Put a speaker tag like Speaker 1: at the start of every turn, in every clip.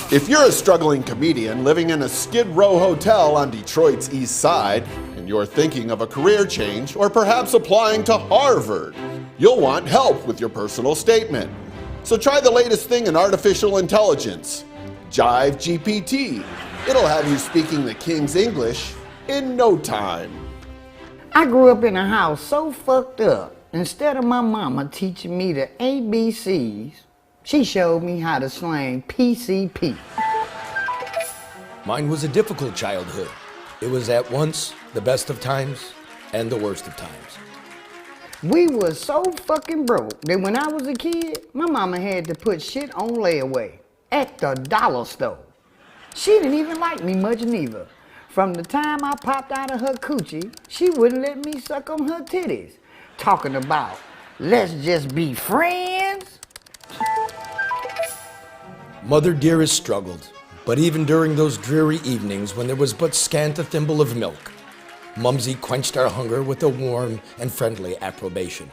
Speaker 1: If you're a struggling comedian living in a Skid Row hotel on Detroit's East Side, and you're thinking of a career change or perhaps applying to Harvard, you'll want help with your personal statement. So try the latest thing in artificial intelligence, Jive GPT. It'll have you speaking the King's English in no time.
Speaker 2: I grew up in a house so fucked up. Instead of my mama teaching me the ABCs, she showed me how to slang PCP.
Speaker 3: Mine was a difficult childhood. It was at once the best of times and the worst of times.
Speaker 2: We was so fucking broke that when I was a kid, my mama had to put shit on layaway at the dollar store. She didn't even like me much neither. From the time I popped out of her coochie, she wouldn't let me suck on her titties. Talking about, let's just be friends.
Speaker 3: Mother dearest struggled, but even during those dreary evenings when there was but scant a thimble of milk, Mumsy quenched our hunger with a warm and friendly approbation.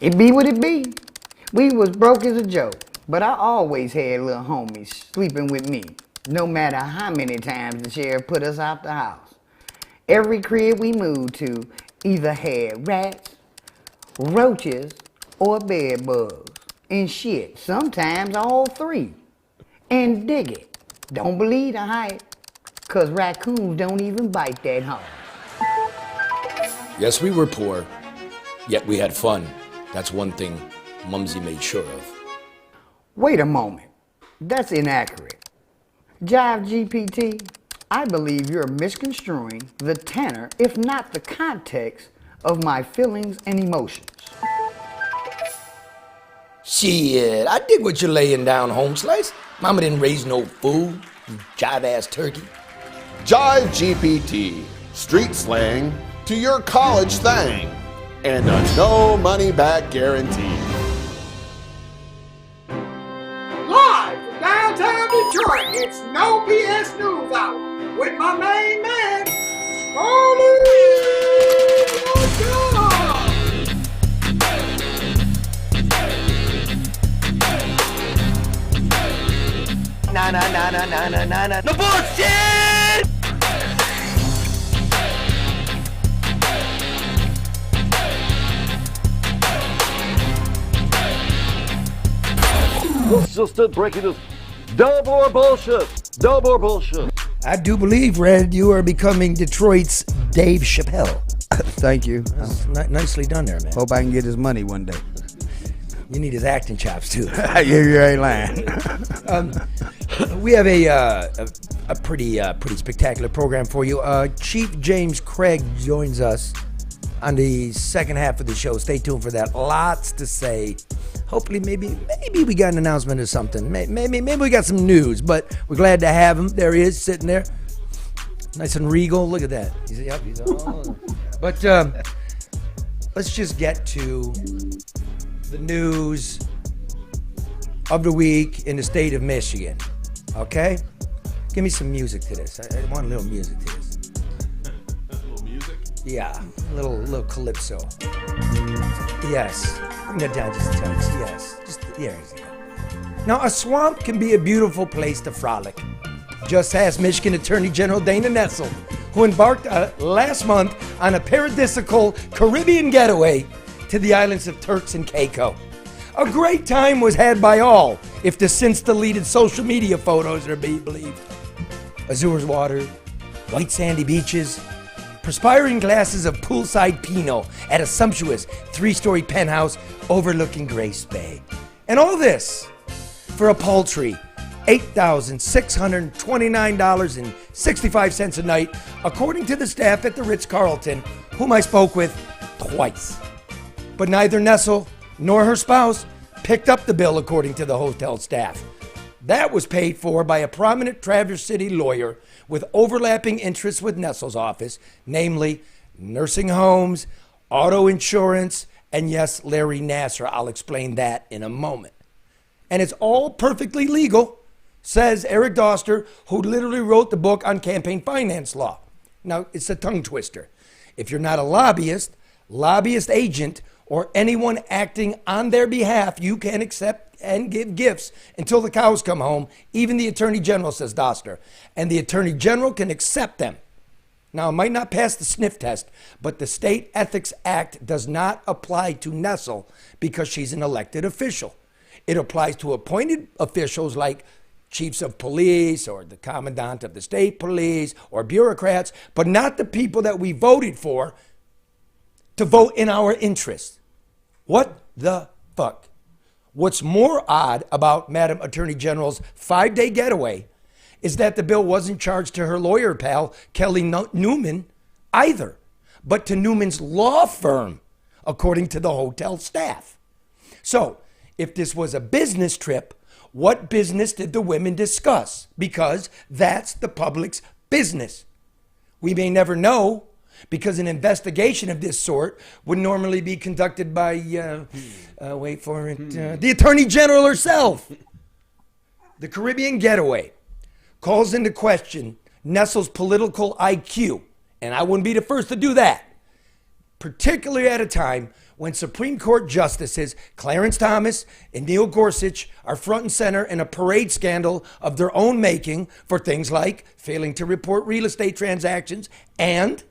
Speaker 2: It be what it be. We was broke as a joke, but I always had little homies sleeping with me, no matter how many times the sheriff put us out the house. Every crib we moved to either had rats, roaches, or bed bugs. And shit, sometimes all three. And dig it, don't believe the hype, cause raccoons don't even bite that hard.
Speaker 3: Yes, we were poor, yet we had fun. That's one thing Mumsy made sure of.
Speaker 2: Wait a moment, that's inaccurate. Jive GPT, I believe you're misconstruing the tenor, if not the context, of my feelings and emotions.
Speaker 3: Shit, I dig what you're laying down, home slice. Mama didn't raise no fool, you jive-ass turkey.
Speaker 1: Jive GPT, street slang to your college thang, and a no money back guarantee.
Speaker 4: Live from downtown Detroit, it's No BS News Hour with my main man, Sordid.
Speaker 3: No bullshit!
Speaker 5: It's just it, breaking news. No more bullshit. No more bullshit.
Speaker 6: I do believe, Red, you are becoming Detroit's Dave Chappelle.
Speaker 7: Thank you.
Speaker 6: Nicely done there, man.
Speaker 7: Hope I can get his money one day.
Speaker 6: You need his acting chops, too.
Speaker 7: You ain't lying.
Speaker 6: We have a pretty spectacular program for you. Chief James Craig joins us on the second half of the show. Stay tuned for that. Lots to say. Hopefully, maybe we got an announcement or something. Maybe we got some news, but we're glad to have him. There he is, sitting there. Nice and regal. Look at that. He's all... But let's just get to the news of the week in the state of Michigan. Okay? Give me some music to this. I want a little music to this.
Speaker 8: A little music?
Speaker 6: Yeah, a little calypso. Yes. Bring that down just a touch. Yes. Just there you go. Now, a swamp can be a beautiful place to frolic. Just ask Michigan Attorney General Dana Nessel, who embarked last month on a paradisical Caribbean getaway to the islands of Turks and Caicos. A great time was had by all, if the since-deleted social media photos are to be believed. Azure water, white sandy beaches, perspiring glasses of poolside Pinot at a sumptuous 3-story penthouse overlooking Grace Bay. And all this for a paltry $8,629.65 a night, according to the staff at the Ritz Carlton, whom I spoke with twice. But neither Nessel nor her spouse picked up the bill, according to the hotel staff. That was paid for by a prominent Traverse City lawyer with overlapping interests with Nessel's office, namely nursing homes, auto insurance, and yes, Larry Nassar. I'll explain that in a moment. And it's all perfectly legal, says Eric Doster, who literally wrote the book on campaign finance law. Now, it's a tongue twister. If you're not a lobbyist agent, or anyone acting on their behalf, you can accept and give gifts until the cows come home. Even the Attorney General, says Doster. And the Attorney General can accept them. Now, it might not pass the sniff test, but the State Ethics Act does not apply to Nessel because she's an elected official. It applies to appointed officials like chiefs of police or the commandant of the state police or bureaucrats, but not the people that we voted for to vote in our interest. What the fuck? What's more odd about Madam Attorney General's 5-day getaway is that the bill wasn't charged to her lawyer pal, Kelly Newman, either, but to Newman's law firm, according to the hotel staff. So, if this was a business trip, what business did the women discuss? Because that's the public's business. We may never know, because an investigation of this sort would normally be conducted by, wait for it, the Attorney General herself. The Caribbean getaway calls into question Nessel's political IQ, and I wouldn't be the first to do that, particularly at a time when Supreme Court Justices Clarence Thomas and Neil Gorsuch are front and center in a parade scandal of their own making for things like failing to report real estate transactions and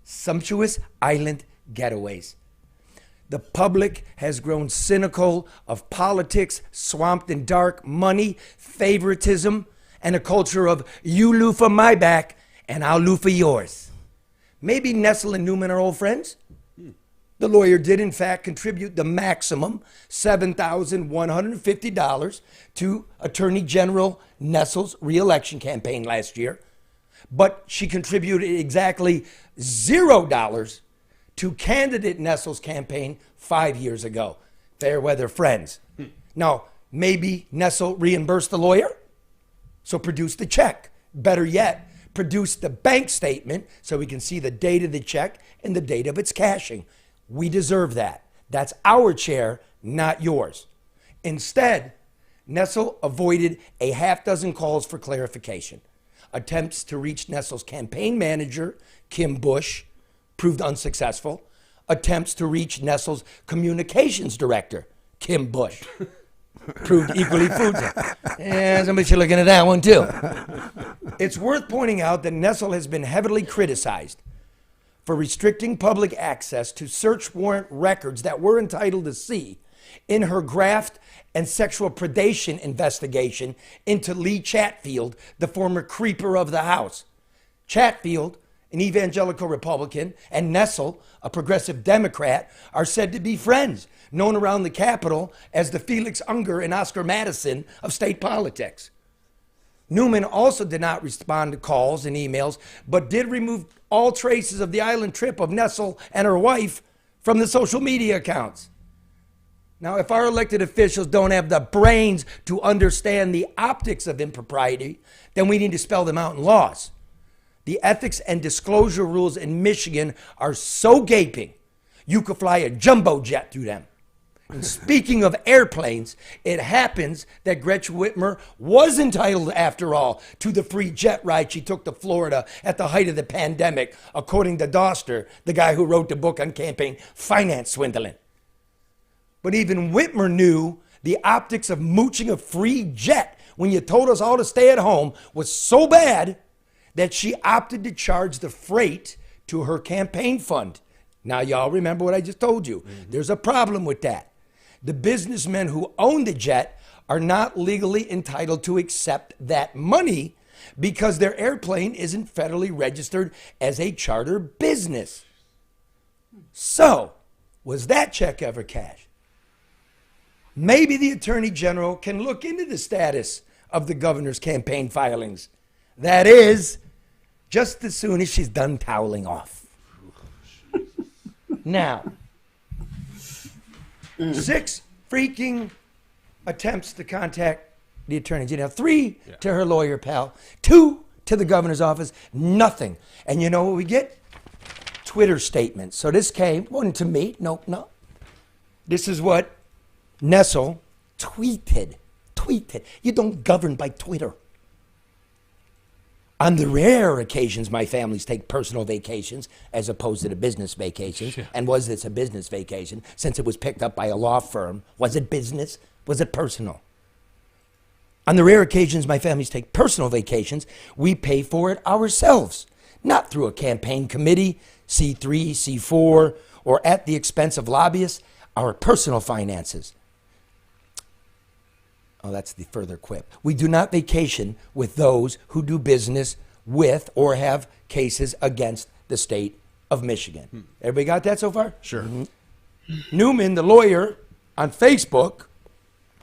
Speaker 6: sumptuous island getaways. The public has grown cynical of politics, swamped in dark money, favoritism, and a culture of you loofah my back and I'll loofah yours. Maybe Nessel and Newman are old friends. The lawyer did, in fact, contribute the maximum $7,150 to Attorney General Nessel's re-election campaign last year, but she contributed exactly $0 to candidate Nessel's campaign 5 years ago. Fair weather friends. Now, maybe Nessel reimbursed the lawyer? So produce the check. Better yet, produce the bank statement so we can see the date of the check and the date of its cashing. We deserve that. That's our chair, not yours. Instead, Nessel avoided a half-dozen calls for clarification. Attempts to reach Nessel's campaign manager, Kim Bush, proved unsuccessful. Attempts to reach Nessel's communications director, Kim Bush, proved equally fruitless. Yeah, somebody should look into that one too. It's worth pointing out that Nessel has been heavily criticized for restricting public access to search warrant records that we're entitled to see in her graft and sexual predation investigation into Lee Chatfield, the former creeper of the House. Chatfield, an evangelical Republican, and Nessel, a progressive Democrat, are said to be friends, known around the Capitol as the Felix Unger and Oscar Madison of state politics. Newman also did not respond to calls and emails, but did remove all traces of the island trip of Nessel and her wife from the social media accounts. Now, if our elected officials don't have the brains to understand the optics of impropriety, then we need to spell them out in laws. The ethics and disclosure rules in Michigan are so gaping, you could fly a jumbo jet through them. And speaking of airplanes, it happens that Gretchen Whitmer was entitled, after all, to the free jet ride she took to Florida at the height of the pandemic, according to Doster, the guy who wrote the book on campaign finance swindling. But even Whitmer knew the optics of mooching a free jet when you told us all to stay at home was so bad that she opted to charge the freight to her campaign fund. Now, y'all remember what I just told you. There's a problem with that. The businessmen who own the jet are not legally entitled to accept that money because their airplane isn't federally registered as a charter business. So, was that check ever cashed? Maybe the Attorney General can look into the status of the governor's campaign filings. That is, just as soon as she's done toweling off. Now, 6 freaking attempts to contact the Attorney General. 3 to her lawyer pal. 2 to the governor's office. Nothing. And you know what we get? Twitter statements. So this wasn't to me. No. This is what Nessel tweeted. You don't govern by Twitter. On the rare occasions my families take personal vacations as opposed to the business vacations. And was this a business vacation since it was picked up by a law firm? Was it business? Was it personal? On the rare occasions my families take personal vacations, we pay for it ourselves, not through a campaign committee, C3, C4, or at the expense of lobbyists, our personal finances. Oh, that's the further quip. We do not vacation with those who do business with or have cases against the state of Michigan. Everybody got that so far?
Speaker 8: Sure.
Speaker 6: Newman, the lawyer, on Facebook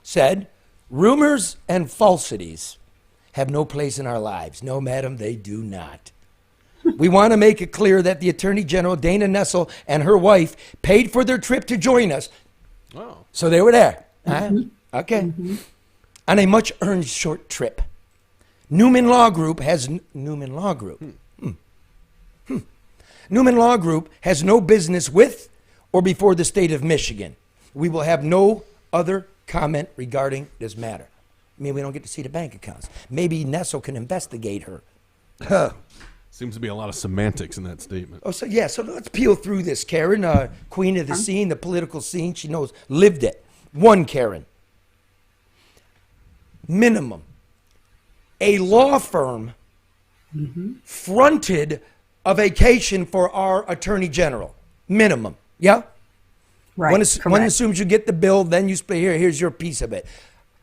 Speaker 6: said, rumors and falsities have no place in our lives. No, madam, they do not. We want to make it clear that the Attorney General, Dana Nessel, and her wife paid for their trip to join us.
Speaker 8: Oh.
Speaker 6: So they were there. Okay. On a much-earned short trip. Newman Law Group has Newman Law Group. Newman Law Group has no business with or before the state of Michigan. We will have no other comment regarding this matter. I mean, we don't get to see the bank accounts. Maybe Nessel can investigate her.
Speaker 8: Seems to be a lot of semantics in that statement.
Speaker 6: Oh, so yeah, so let's peel through this. Karen, queen of the scene, the political scene, she knows, lived it. One Karen. Minimum. A law firm fronted a vacation for our Attorney General. Minimum. Yeah?
Speaker 9: Right.
Speaker 6: One assumes you get the bill, then you say, here's your piece of it.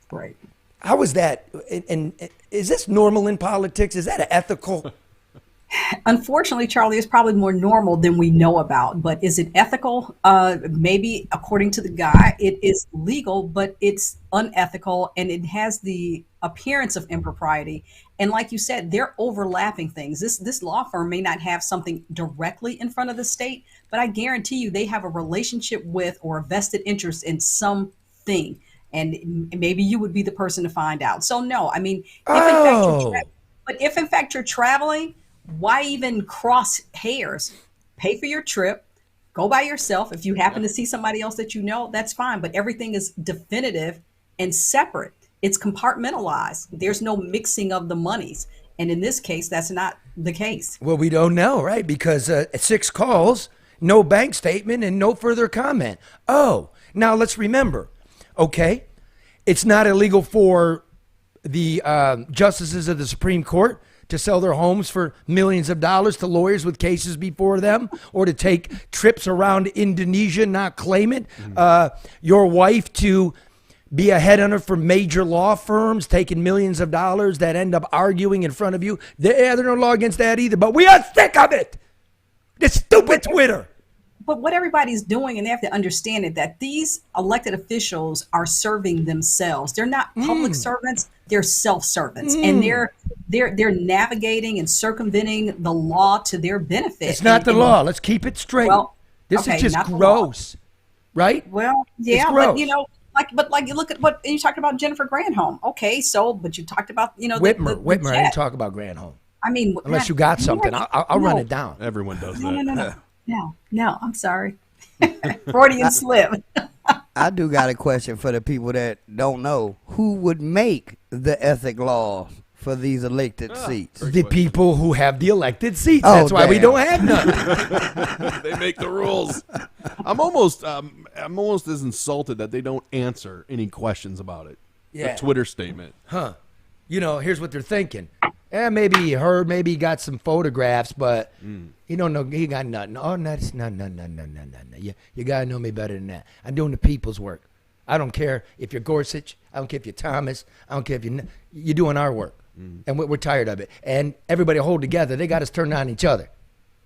Speaker 9: Right.
Speaker 6: How is that? And is this normal in politics? Is that ethical?
Speaker 9: Unfortunately, Charlie, it's probably more normal than we know about. But is it ethical? Maybe according to the guy, it is legal, but it's unethical and it has the appearance of impropriety. And like you said, they're overlapping things. This law firm may not have something directly in front of the state, but I guarantee you they have a relationship with or a vested interest in something. And maybe you would be the person to find out. So no, I mean, if in fact you're traveling, why even cross hairs? Pay for your trip, go by yourself. If you happen to see somebody else that you know, that's fine. But everything is definitive and separate. It's compartmentalized. There's no mixing of the monies. And in this case, that's not the case.
Speaker 6: Well, we don't know, right? Because 6 calls, no bank statement, and no further comment. Oh, now let's remember, okay, it's not illegal for the justices of the Supreme Court to sell their homes for millions of dollars to lawyers with cases before them, or to take trips around Indonesia, not claim it. Your wife to be a headhunter for major law firms, taking millions of dollars that end up arguing in front of you. There's no law against that either, but we are sick of it. This stupid Twitter.
Speaker 9: But what everybody's doing, and they have to understand it, that these elected officials are serving themselves. They're not public servants, they're self-servants. And they're navigating and circumventing the law to their benefit.
Speaker 6: It's not the law. Let's keep it straight.
Speaker 9: Well,
Speaker 6: this
Speaker 9: okay,
Speaker 6: is just
Speaker 9: not the
Speaker 6: gross, right?
Speaker 9: Well, yeah,
Speaker 6: It's gross.
Speaker 9: but you know, like you look at what you talked about Jennifer Granholm. Okay, so but you talked about
Speaker 6: Whitmer. I didn't talk about Granholm.
Speaker 9: I mean,
Speaker 6: unless you got something, I'll run it down.
Speaker 8: Everyone does that.
Speaker 9: No, I'm sorry. Freudian slip.
Speaker 2: I do got a question for the people that don't know. Who would make the ethic laws for these elected seats?
Speaker 6: The people who have the elected seats.
Speaker 2: Oh,
Speaker 6: That's why we
Speaker 2: damn.
Speaker 6: don't have none.
Speaker 8: They make the rules. I'm almost as insulted that they don't answer any questions about it.
Speaker 6: Yeah.
Speaker 8: A Twitter statement.
Speaker 6: Huh. You know, here's what they're thinking. Maybe he heard, maybe he got some photographs, but he don't know, he got nothing. Oh, no. You got to know me better than that. I'm doing the people's work. I don't care if you're Gorsuch. I don't care if you're Thomas. I don't care if you're doing our work. And we're tired of it. And everybody hold together. They got us turned on each other.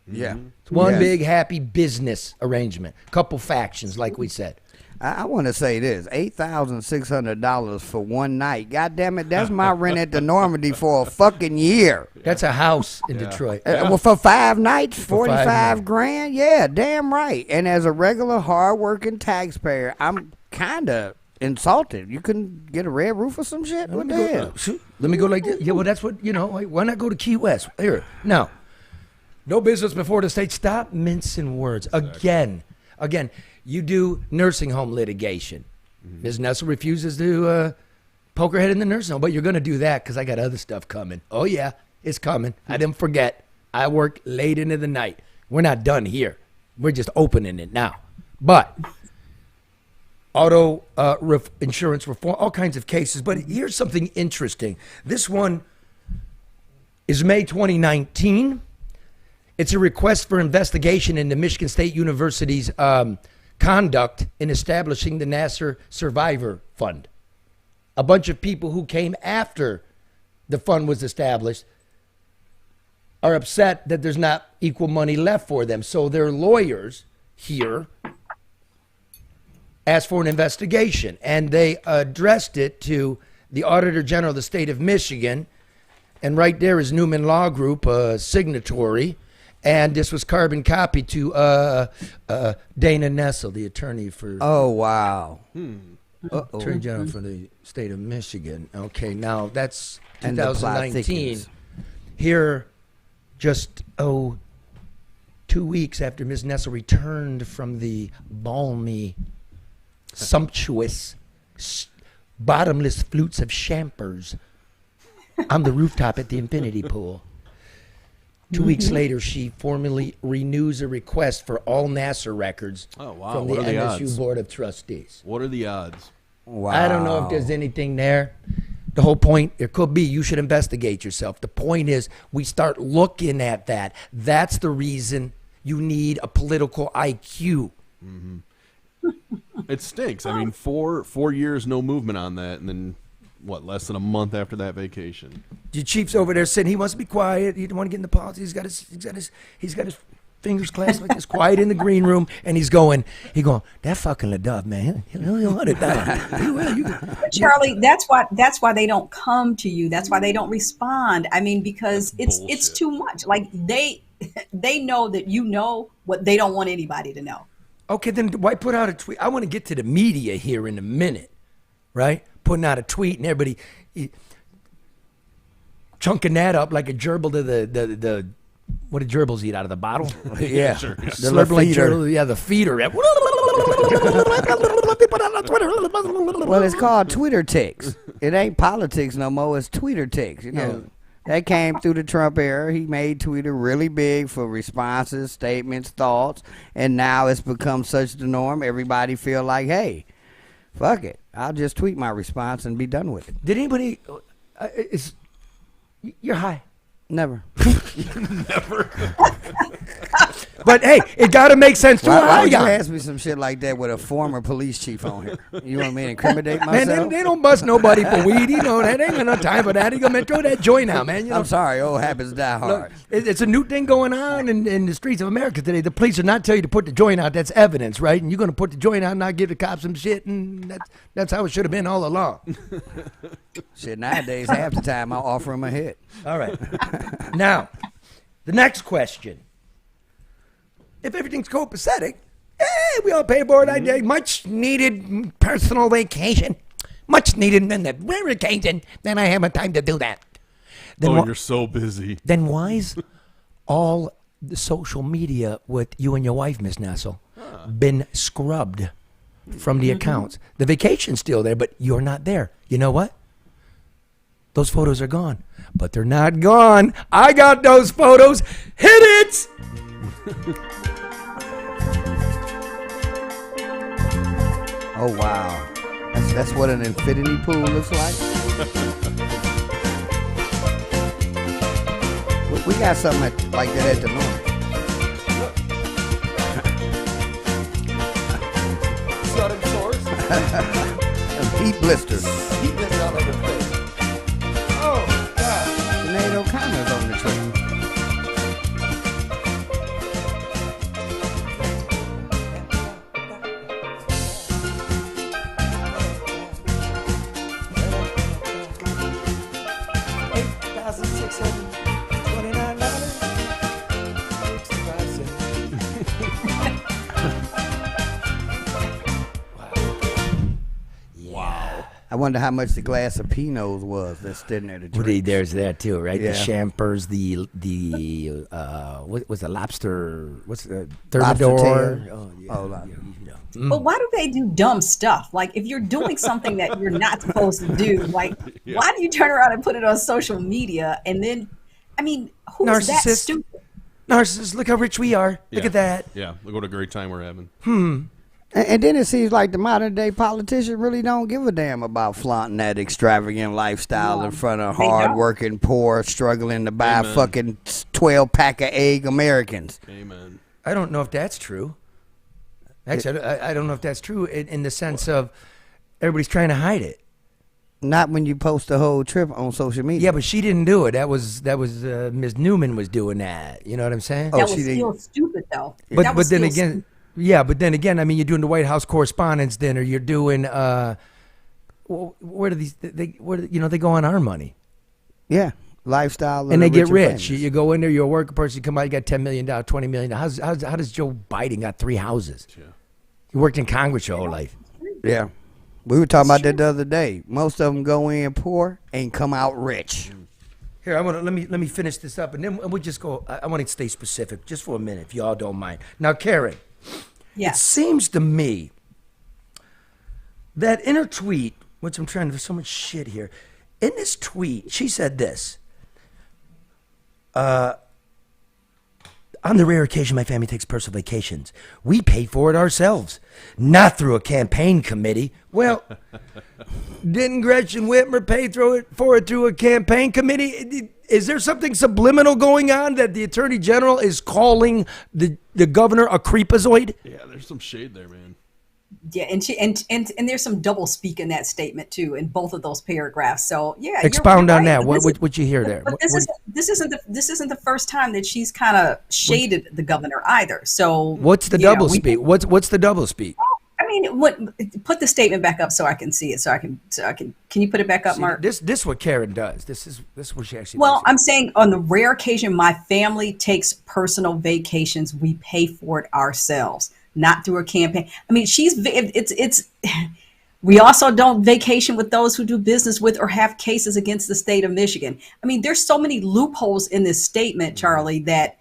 Speaker 2: Yeah.
Speaker 6: It's one big happy business arrangement. Couple factions, like we said.
Speaker 2: I want to say this: $8,600 for one night. God damn it, that's my rent at the Normandy for a fucking year.
Speaker 6: That's a house in Detroit.
Speaker 2: Well, for 5 nights,
Speaker 6: For 5
Speaker 2: $45
Speaker 6: nights.
Speaker 2: grand. Yeah, damn right. And as a regular, hard-working taxpayer, I'm kind of insulted. You couldn't get a red roof or some shit? What the hell?
Speaker 6: Let me go like this. Yeah, well, that's what, why not go to Key West? Here, now, no business before the state. Stop mincing words. Again, you do nursing home litigation. Ms. Nessel refuses to poke her head in the nursing home, but you're going to do that because I got other stuff coming. Oh, yeah. It's coming. I didn't forget. I worked late into the night. We're not done here. We're just opening it now. But auto insurance reform, all kinds of cases. But here's something interesting. This one is May 2019. It's a request for investigation into Michigan State University's conduct in establishing the Nassar Survivor Fund. A bunch of people who came after the fund was established are upset that there's not equal money left for them. So their lawyers here asked for an investigation, and they addressed it to the Auditor General of the state of Michigan. And right there is Newman Law Group, a signatory. And this was carbon copied to Dana Nessel, the attorney for...
Speaker 7: Oh, wow.
Speaker 6: Attorney General for the state of Michigan. Okay, now that's
Speaker 7: And the plot
Speaker 6: 2019.
Speaker 7: thickens.
Speaker 6: Here, just 2 weeks after Ms. Nessel returned from the balmy, sumptuous, bottomless flutes of champers on the rooftop at the infinity pool. 2 weeks later, she formally renews a request for all Nassar records from the
Speaker 8: What are the
Speaker 6: MSU
Speaker 8: odds?
Speaker 6: Board of Trustees.
Speaker 8: What are the odds?
Speaker 7: Wow.
Speaker 6: I don't know if there's anything there. The whole point, it could be you should investigate yourself. The point is we start looking at that. That's the reason you need a political IQ.
Speaker 8: It stinks. I mean, 4 years, no movement on that, and then what? Less than a month after that vacation.
Speaker 6: The chief's over there saying he wants to be quiet. He don't want to get in the politics. He's got his fingers clasped like this, quiet in the green room, and he's going, that fucking LeDuff, man. He don't want it down.
Speaker 9: Charlie, that's why they don't come to you. That's why they don't respond. I mean, because it's too much. Like they know that you know what they don't want anybody to know.
Speaker 6: Okay, then why put out a tweet? I want to get to the media here in a minute, right? Putting out a tweet and everybody chunking that up like a gerbil to the what do gerbils eat out of the bottle?
Speaker 7: Yeah.
Speaker 8: Sure.
Speaker 7: The
Speaker 6: Slurping like
Speaker 7: feeder.
Speaker 6: gerbil, yeah, the feeder.
Speaker 2: Well, it's called Twitter text. It ain't politics no more. It's Twitter text. You know, that came through the Trump era. He made Twitter really big for responses, statements, thoughts, and now it's become such the norm. Everybody feel like, hey, fuck it. I'll just tweet my response and be done with it.
Speaker 6: Did anybody? You're high.
Speaker 2: Never.
Speaker 6: But hey, it got to make sense to
Speaker 2: Why would you
Speaker 6: guy.
Speaker 2: ask me some shit like that with a former police chief on here? You want me to incriminate
Speaker 6: Man,
Speaker 2: myself?
Speaker 6: they don't bust nobody for weed. You know that. Ain't got no time for that. He go, man, throw that joint out, man. You know,
Speaker 2: I'm sorry. Old habits die hard.
Speaker 6: Look, it's a new thing going on in the streets of America today. The police are not telling you to put the joint out. That's evidence, right? And you're going to put the joint out and not give the cops some shit. And that's how it should have been all along.
Speaker 2: Shit, nowadays, half the time I offer him a hit.
Speaker 6: All right. Now, the next question. If everything's copacetic, we all pay board idea. Much needed personal vacation. Much needed vacation. Then I have time to do that. Then
Speaker 8: You're so busy.
Speaker 6: Then why is all the social media with you and your wife, Miss Nessel, been scrubbed from the accounts? The vacation's still there, but you're not there. You know what? Those photos are gone. But they're not gone. I got those photos. Hit it!
Speaker 2: Oh, wow. That's what an infinity pool looks like? We got something like that at the moment. Heat blisters.
Speaker 6: Heat blisters all over the place. Oh, God.
Speaker 2: Sinead O'Connor's on the train. I wonder how much the glass of Pinots was that's sitting there to drink.
Speaker 6: Well, there's that too, right?
Speaker 2: Yeah.
Speaker 6: The champers, the what was the lobster? What's the
Speaker 2: Lobster
Speaker 6: thermidor?
Speaker 2: tail.
Speaker 6: Oh, yeah.
Speaker 2: Oh, like-
Speaker 9: But why do they do dumb stuff? Like if you're doing something that you're not supposed to do, like why do you turn around and put it on social media and then I mean, who is that
Speaker 6: Narcissist.
Speaker 9: stupid?
Speaker 6: Narcissist, look how rich we are. Look
Speaker 8: Yeah.
Speaker 6: at that.
Speaker 8: Yeah, look what a great time we're having.
Speaker 2: And then it seems like the modern day politicians really don't give a damn about flaunting that extravagant lifestyle in front of
Speaker 9: they don't.
Speaker 2: hard-working, poor, struggling to buy
Speaker 8: Amen.
Speaker 2: fucking 12-pack of egg Americans.
Speaker 8: Amen.
Speaker 6: I don't know if that's true. Actually, I don't know if that's true in the sense of everybody's trying to hide it.
Speaker 2: Not when you post the whole trip on social media.
Speaker 6: Yeah, but she didn't do it. That was Ms. Newman was doing that. You know what I'm saying?
Speaker 2: Oh,
Speaker 9: That
Speaker 2: she
Speaker 9: was
Speaker 2: didn't-
Speaker 9: still stupid, though.
Speaker 6: But
Speaker 9: That was
Speaker 6: then
Speaker 9: still
Speaker 6: again,
Speaker 9: stupid.
Speaker 6: yeah. But then again, I mean, you're doing the White House Correspondents' Dinner. You're doing where do these they go on our money
Speaker 2: Yeah, lifestyle.
Speaker 6: and they get
Speaker 2: rich and
Speaker 6: rich.
Speaker 2: famous.
Speaker 6: You go in there, you're a working person. You come out, you got $10 million, $20 million. How does Joe Biden got 3 houses?
Speaker 8: Yeah.
Speaker 6: You worked in Congress your whole life.
Speaker 2: Yeah. We were talking about that the other day. Most of them go in poor and come out rich.
Speaker 6: Here, let me finish this up, and then we'll just go. I want to stay specific just for a minute, if y'all don't mind. Now, Karen, it
Speaker 9: Yes.
Speaker 6: seems to me that in her tweet, which I'm trying to, there's so much shit here. In this tweet, she said this. On the rare occasion my family takes personal vacations, we pay for it ourselves, not through a campaign committee. Well, didn't Gretchen Whitmer pay for it through a campaign committee? Is there something subliminal going on that the Attorney General is calling the governor a creepazoid?
Speaker 8: Yeah, there's some shade there, man.
Speaker 9: Yeah, and she and there's some double speak in that statement too, in both of those paragraphs. So yeah,
Speaker 6: Expound
Speaker 9: you're
Speaker 6: on
Speaker 9: right.
Speaker 6: that. What you hear there?
Speaker 9: But this isn't the first time that she's kind of shaded the governor either. So
Speaker 6: What's the double speak? What's the double speak?
Speaker 9: I mean, put the statement back up so I can see it. So I can. Can you put it back up,
Speaker 6: See,
Speaker 9: Mark?
Speaker 6: this what Karen does. This is what she actually
Speaker 9: Well,
Speaker 6: does.
Speaker 9: I'm saying on the rare occasion my family takes personal vacations, we pay for it ourselves, not through a campaign. I mean, it's we also don't vacation with those who do business with or have cases against the state of Michigan. I mean, there's so many loopholes in this statement, Charlie, that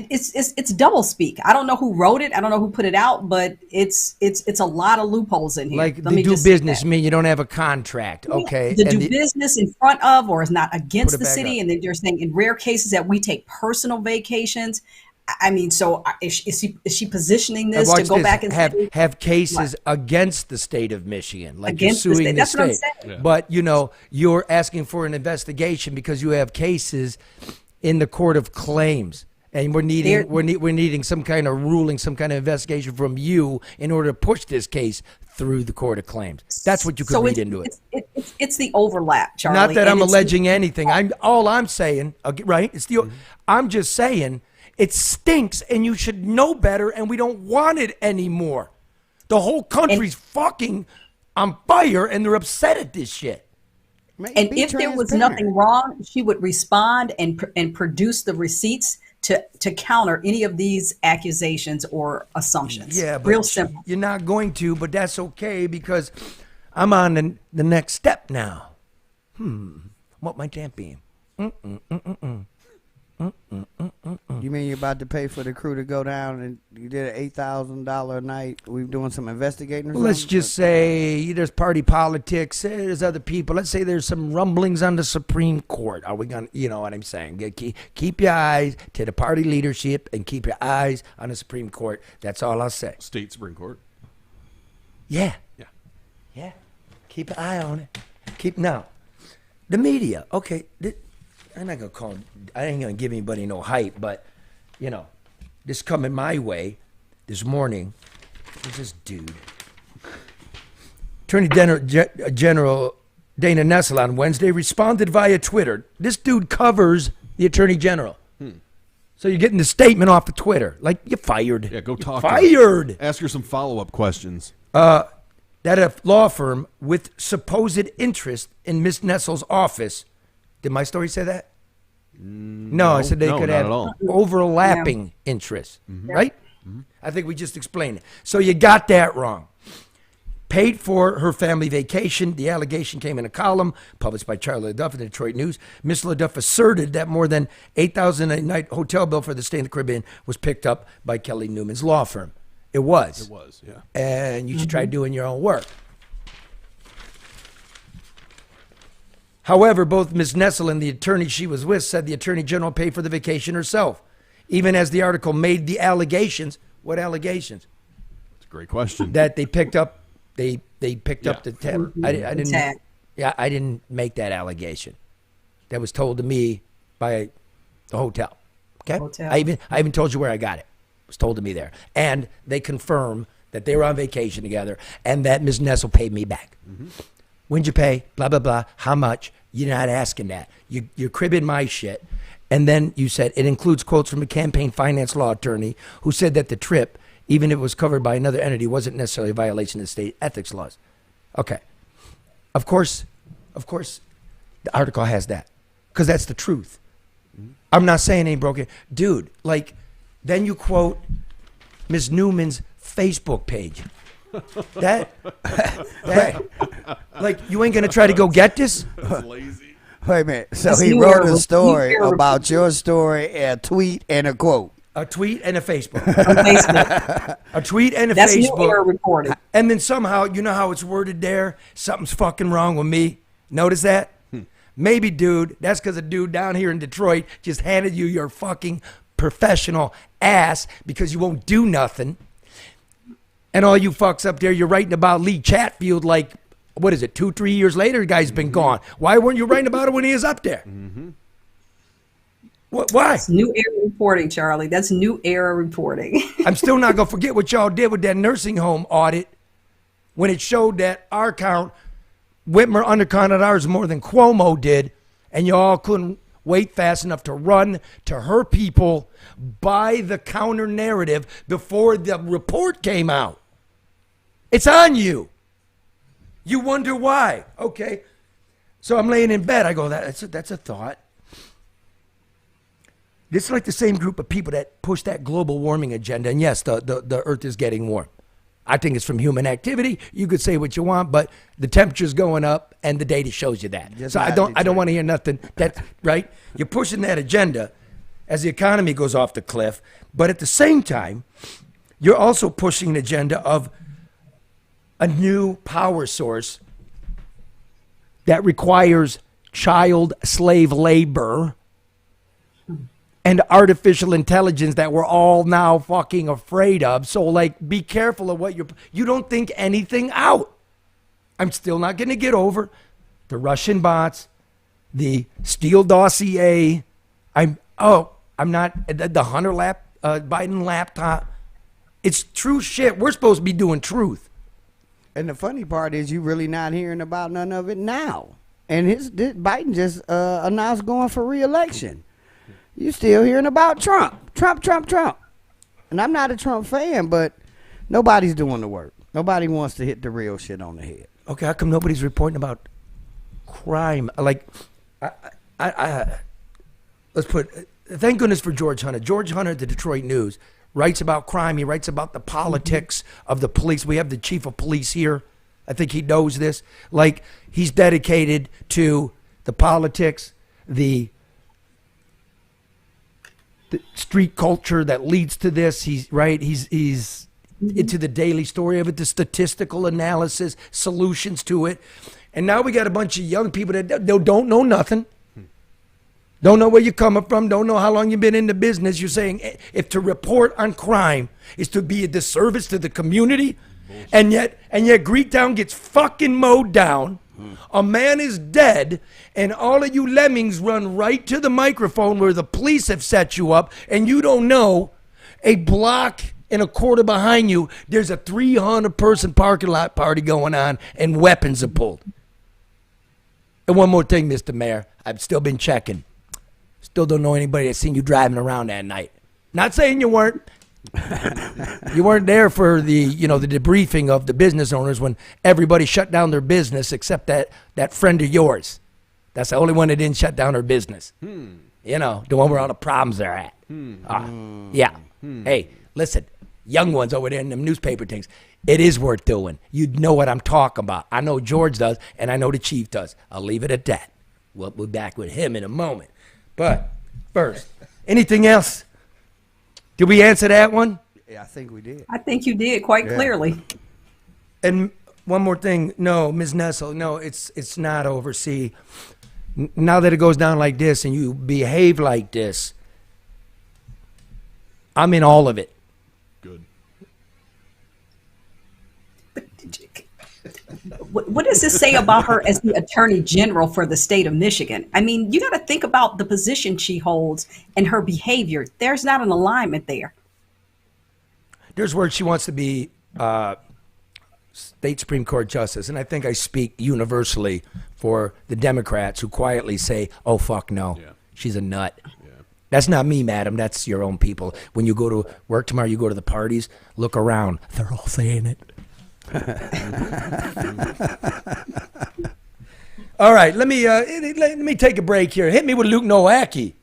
Speaker 9: it's double speak. I don't know who wrote it. I don't know who put it out, but it's a lot of loopholes in here.
Speaker 6: Like
Speaker 9: Let
Speaker 6: they
Speaker 9: me
Speaker 6: do
Speaker 9: just say
Speaker 6: business
Speaker 9: that.
Speaker 6: mean you don't have a contract, okay?
Speaker 9: To
Speaker 6: And
Speaker 9: do
Speaker 6: the-
Speaker 9: business in front of or is not
Speaker 6: Put
Speaker 9: against
Speaker 6: it
Speaker 9: the
Speaker 6: back
Speaker 9: city,
Speaker 6: up.
Speaker 9: and then they're saying in rare cases that we take personal vacations. I mean, so is she positioning this
Speaker 6: Watch
Speaker 9: to go
Speaker 6: this.
Speaker 9: back and say,
Speaker 6: have cases against the state of Michigan, like
Speaker 9: Against the
Speaker 6: you're suing
Speaker 9: state.
Speaker 6: the
Speaker 9: That's what I'm
Speaker 6: state.
Speaker 9: saying.
Speaker 8: Yeah.
Speaker 6: But you're asking for an investigation because you have cases in the court of claims, and we're needing some kind of ruling, some kind of investigation from you in order to push this case through the court of claims. That's what you could
Speaker 9: so
Speaker 6: read into it.
Speaker 9: It's the overlap, Charlie.
Speaker 6: Not that
Speaker 9: and
Speaker 6: I'm
Speaker 9: it's-
Speaker 6: alleging anything. I'm saying, right? It's the. I'm just saying it stinks, and you should know better, and we don't want it anymore. The whole country's fucking on fire, and they're upset at this shit.
Speaker 9: And if there was nothing wrong, she would respond and produce the receipts to counter any of these accusations or assumptions.
Speaker 6: Yeah, but
Speaker 9: real simple.
Speaker 6: You're not going to, but that's okay because I'm on the next step now. What might that be?
Speaker 2: You mean you're about to pay for the crew to go down and you did an $8,000 a night? We're doing some investigating or something?
Speaker 6: Let's just say there's party politics. There's other people. Let's say there's some rumblings on the Supreme Court. Are we going to, you know what I'm saying? Keep your eyes to the party leadership and keep your eyes on the Supreme Court. That's all I'll say.
Speaker 8: State Supreme Court.
Speaker 6: Yeah.
Speaker 8: Yeah.
Speaker 6: Yeah. Keep an eye on it. Now, the media. Okay. I'm not going to call, I ain't going to give anybody no hype, but, this coming my way this morning. Who's this dude? Attorney General Dana Nessel on Wednesday responded via Twitter. This dude covers the Attorney General. So you're getting the statement off of Twitter. Like, you're fired.
Speaker 8: Yeah, go
Speaker 6: You're
Speaker 8: talk to her.
Speaker 6: fired.
Speaker 8: Ask her some follow-up questions.
Speaker 6: That a law firm with supposed interest in Miss Nessel's office. Did my story say that? No, I said they
Speaker 8: no,
Speaker 6: could
Speaker 8: not
Speaker 6: have
Speaker 8: at all.
Speaker 6: overlapping interests, right? I think we just explained it. So you got that wrong. Paid for her family vacation. The allegation came in a column published by Charlie LeDuff in the Detroit News. Miss LeDuff asserted that more than $8,000 a night hotel bill for the stay in the Caribbean was picked up by Kelly Newman's law firm. It was.
Speaker 8: It was, yeah.
Speaker 6: And you should try doing your own work. However, both Ms. Nessel and the attorney she was with said the Attorney General paid for the vacation herself, even as the article made the allegations. What allegations?
Speaker 8: That's a great question.
Speaker 6: That they picked up, they picked up the tab. I didn't.
Speaker 9: Tag.
Speaker 6: Yeah, I didn't make that allegation. That was told to me by the hotel. Okay,
Speaker 9: Hotel.
Speaker 6: I even told you where I got it. It was told to me there, and they confirm that they were on vacation together, and that Ms. Nessel paid me back. When'd you pay? Blah blah blah. How much? You're not asking that. You're cribbing my shit. And then you said it includes quotes from a campaign finance law attorney who said that the trip, even if it was covered by another entity, wasn't necessarily a violation of state ethics laws. Okay. Of course, the article has that because that's the truth. I'm not saying it ain't broken. Dude, like, then you quote Ms. Newman's Facebook page. That, like, you ain't going to try to go get this?
Speaker 8: That's lazy.
Speaker 7: Wait a minute. So
Speaker 9: That's
Speaker 7: he
Speaker 9: new
Speaker 7: wrote
Speaker 9: era-
Speaker 7: a story
Speaker 9: new era-
Speaker 7: about your story, a tweet, and a quote.
Speaker 6: A tweet and a Facebook.
Speaker 9: On Facebook.
Speaker 6: A tweet and a
Speaker 9: That's
Speaker 6: Facebook.
Speaker 9: new era reporting.
Speaker 6: And then somehow, you know how it's worded there? Something's fucking wrong with me. Notice that? Maybe, dude, that's because a dude down here in Detroit just handed you your fucking professional ass because you won't do nothing. And all you fucks up there, you're writing about Lee Chatfield like, what is it, 2-3 years later? The guy's been gone. Why weren't you writing about it when he was up there? Why?
Speaker 9: It's new era reporting, Charlie. That's new era reporting.
Speaker 6: I'm still not going to forget what y'all did with that nursing home audit when it showed that our count, Whitmer undercounted ours more than Cuomo did, and y'all couldn't wait fast enough to run to her people by the counter narrative before the report came out. It's on you. You wonder why. Okay. So I'm laying in bed. I go, that's a thought. This is like the same group of people that push that global warming agenda. And yes, the earth is getting warm. I think it's from human activity. You could say what you want, but the temperature's going up and the data shows you that.
Speaker 7: Just
Speaker 6: so I
Speaker 7: not
Speaker 6: don't want to hear nothing. That's right. You're pushing that agenda as the economy goes off the cliff, but at the same time, you're also pushing an agenda of a new power source that requires child slave labor and artificial intelligence that we're all now fucking afraid of. So, like, be careful of what you don't think anything out. I'm still not going to get over the Russian bots, the Steele dossier. I'm not the Hunter Biden laptop. It's true shit. We're supposed to be doing truth.
Speaker 7: And the funny part is you really not hearing about none of it now. And Biden just announced going for re-election. You still hearing about Trump. And I'm not a Trump fan, but nobody's doing the work. Nobody wants to hit the real shit on the head.
Speaker 6: Okay, how come nobody's reporting about crime? Like, let's put, thank goodness for George Hunter. George Hunter at the Detroit News writes about crime. He writes about the politics of the police. We have the chief of police here. I think he knows this. Like, he's dedicated to the politics, the street culture that leads to this. He's into the daily story of it, the statistical analysis, solutions to it. And now we got a bunch of young people that don't know nothing. Don't know where you're coming from. Don't know how long you've been in the business. You're saying if to report on crime is to be a disservice to the community, and yet Greektown gets fucking mowed down. A man is dead, and all of you lemmings run right to the microphone where the police have set you up, and you don't know a block and a quarter behind you, there's a 300-person parking lot party going on, and weapons are pulled. And one more thing, Mr. Mayor, I've still been checking. Still don't know anybody that's seen you driving around that night. Not saying you weren't. You weren't there for the debriefing of the business owners when everybody shut down their business except that friend of yours. That's the only one that didn't shut down her business. You know, the one where all the problems are at. Yeah. Hey, listen, young ones over there in them newspaper things. It is worth doing. You know what I'm talking about. I know George does, and I know the chief does. I'll leave it at that. We'll be back with him in a moment. But first, anything else? Did we answer that one?
Speaker 7: Yeah, I think we did.
Speaker 9: I think you did quite clearly.
Speaker 6: And one more thing. No, Ms. Nessel, no, it's not over. See, Now that it goes down like this and you behave like this, I'm in all of it.
Speaker 8: Good.
Speaker 9: What does this say about her as the Attorney General for the state of Michigan? I mean, you got to think about the position she holds and her behavior. There's not an alignment there.
Speaker 6: There's where she wants to be state Supreme Court justice, and I think I speak universally for the Democrats who quietly say, "Oh fuck no, she's a nut." Yeah. That's not me, madam. That's your own people. When you go to work tomorrow, you go to the parties. Look around; they're all saying it. All right, let me take a break here. Hit me with Luke Nowacki.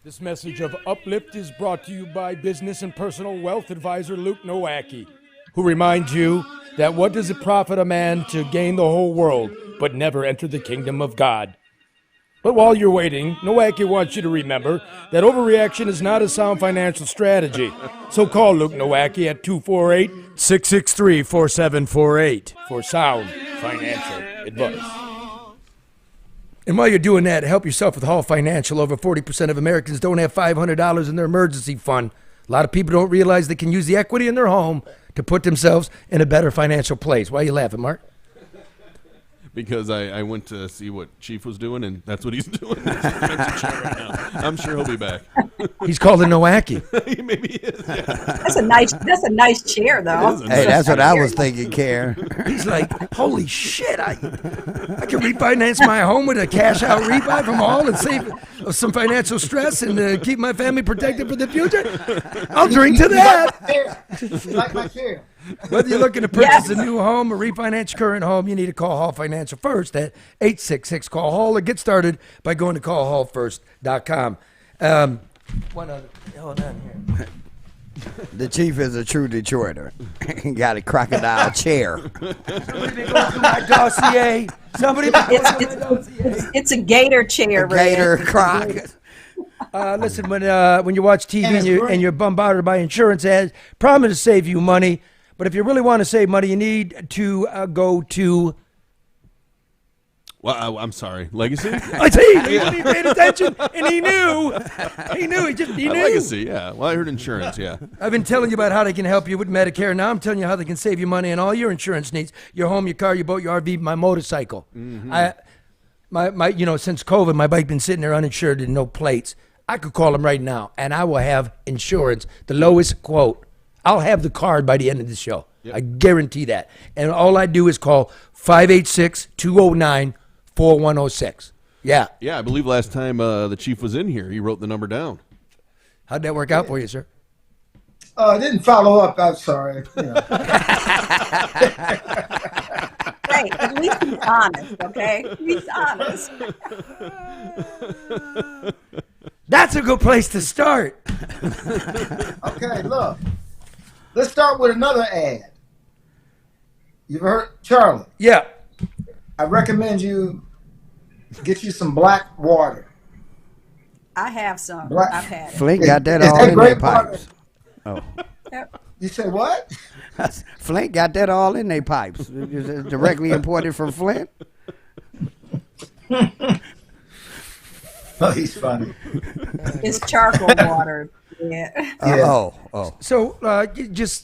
Speaker 6: This message of uplift is brought to you by business and personal wealth advisor Luke Nowacki, who reminds you that what does it profit a man to gain the whole world but never enter the kingdom of God? But while you're waiting, Nowacki wants you to remember that overreaction is not a sound financial strategy. So call Luke Nowacki at 248-663-4748 for sound financial advice. And while you're doing that, help yourself with Hall Financial. Over 40% of Americans don't have $500 in their emergency fund. A lot of people don't realize they can use the equity in their home to put themselves in a better financial place. Why are you laughing, Mark?
Speaker 8: Because I went to see what Chief was doing, and that's what he's doing. He's right now. I'm sure he'll be back.
Speaker 6: He's called a Nowacki.
Speaker 8: Maybe he is. Yeah.
Speaker 9: That's a nice chair, though.
Speaker 7: Hey, that's what I was thinking, Karen.
Speaker 6: He's like, holy shit, I can refinance my home with a cash out refi from Hall and save some financial stress and keep my family protected for the future. I'll drink to that.
Speaker 4: You like my chair?
Speaker 6: Whether you're looking to purchase a new home or refinance your current home, you need to call Hall Financial first at 866-CALL-HALL or get started by going to callhallfirst.com. One other. Hold on here.
Speaker 7: The Chief is a true Detroiter. He got a crocodile chair.
Speaker 6: Somebody been going through my dossier.
Speaker 9: It's a gator chair,
Speaker 7: Gator croc.
Speaker 6: Listen, when you watch TV and you're bombarded by insurance ads, promise to save you money. But if you really want to save money, you need to go to...
Speaker 8: Well, I'm sorry. Legacy?
Speaker 6: I see. He paid attention, and he knew. He knew. He knew.
Speaker 8: Legacy, yeah. Well, I heard insurance, yeah.
Speaker 6: I've been telling you about how they can help you with Medicare. Now I'm telling you how they can save you money on all your insurance needs. Your home, your car, your boat, your RV, my motorcycle. Mm-hmm. My since COVID, my bike been sitting there uninsured and no plates. I could call them right now, and I will have insurance, the lowest quote. I'll have the card by the end of the show. Yep. I guarantee that. And all I do is call 586-209-4106. Yeah.
Speaker 8: Yeah, I believe last time the Chief was in here, he wrote the number down.
Speaker 6: How'd that work out for you, sir?
Speaker 4: I didn't follow up. I'm sorry.
Speaker 9: Hey, at least he's honest, okay? He's honest.
Speaker 6: That's a good place to start.
Speaker 4: Okay, look. Let's start with another ad. You've heard Charlie?
Speaker 6: Yeah.
Speaker 4: I recommend you get you some black water.
Speaker 9: I have some. I've had it.
Speaker 7: Flint got that all in their pipes.
Speaker 4: Oh. Yep. You say what?
Speaker 7: Flint got that all in their pipes. It's directly imported from Flint.
Speaker 4: Oh, he's funny.
Speaker 9: It's charcoal water. Yeah.
Speaker 7: Oh.
Speaker 6: So, it's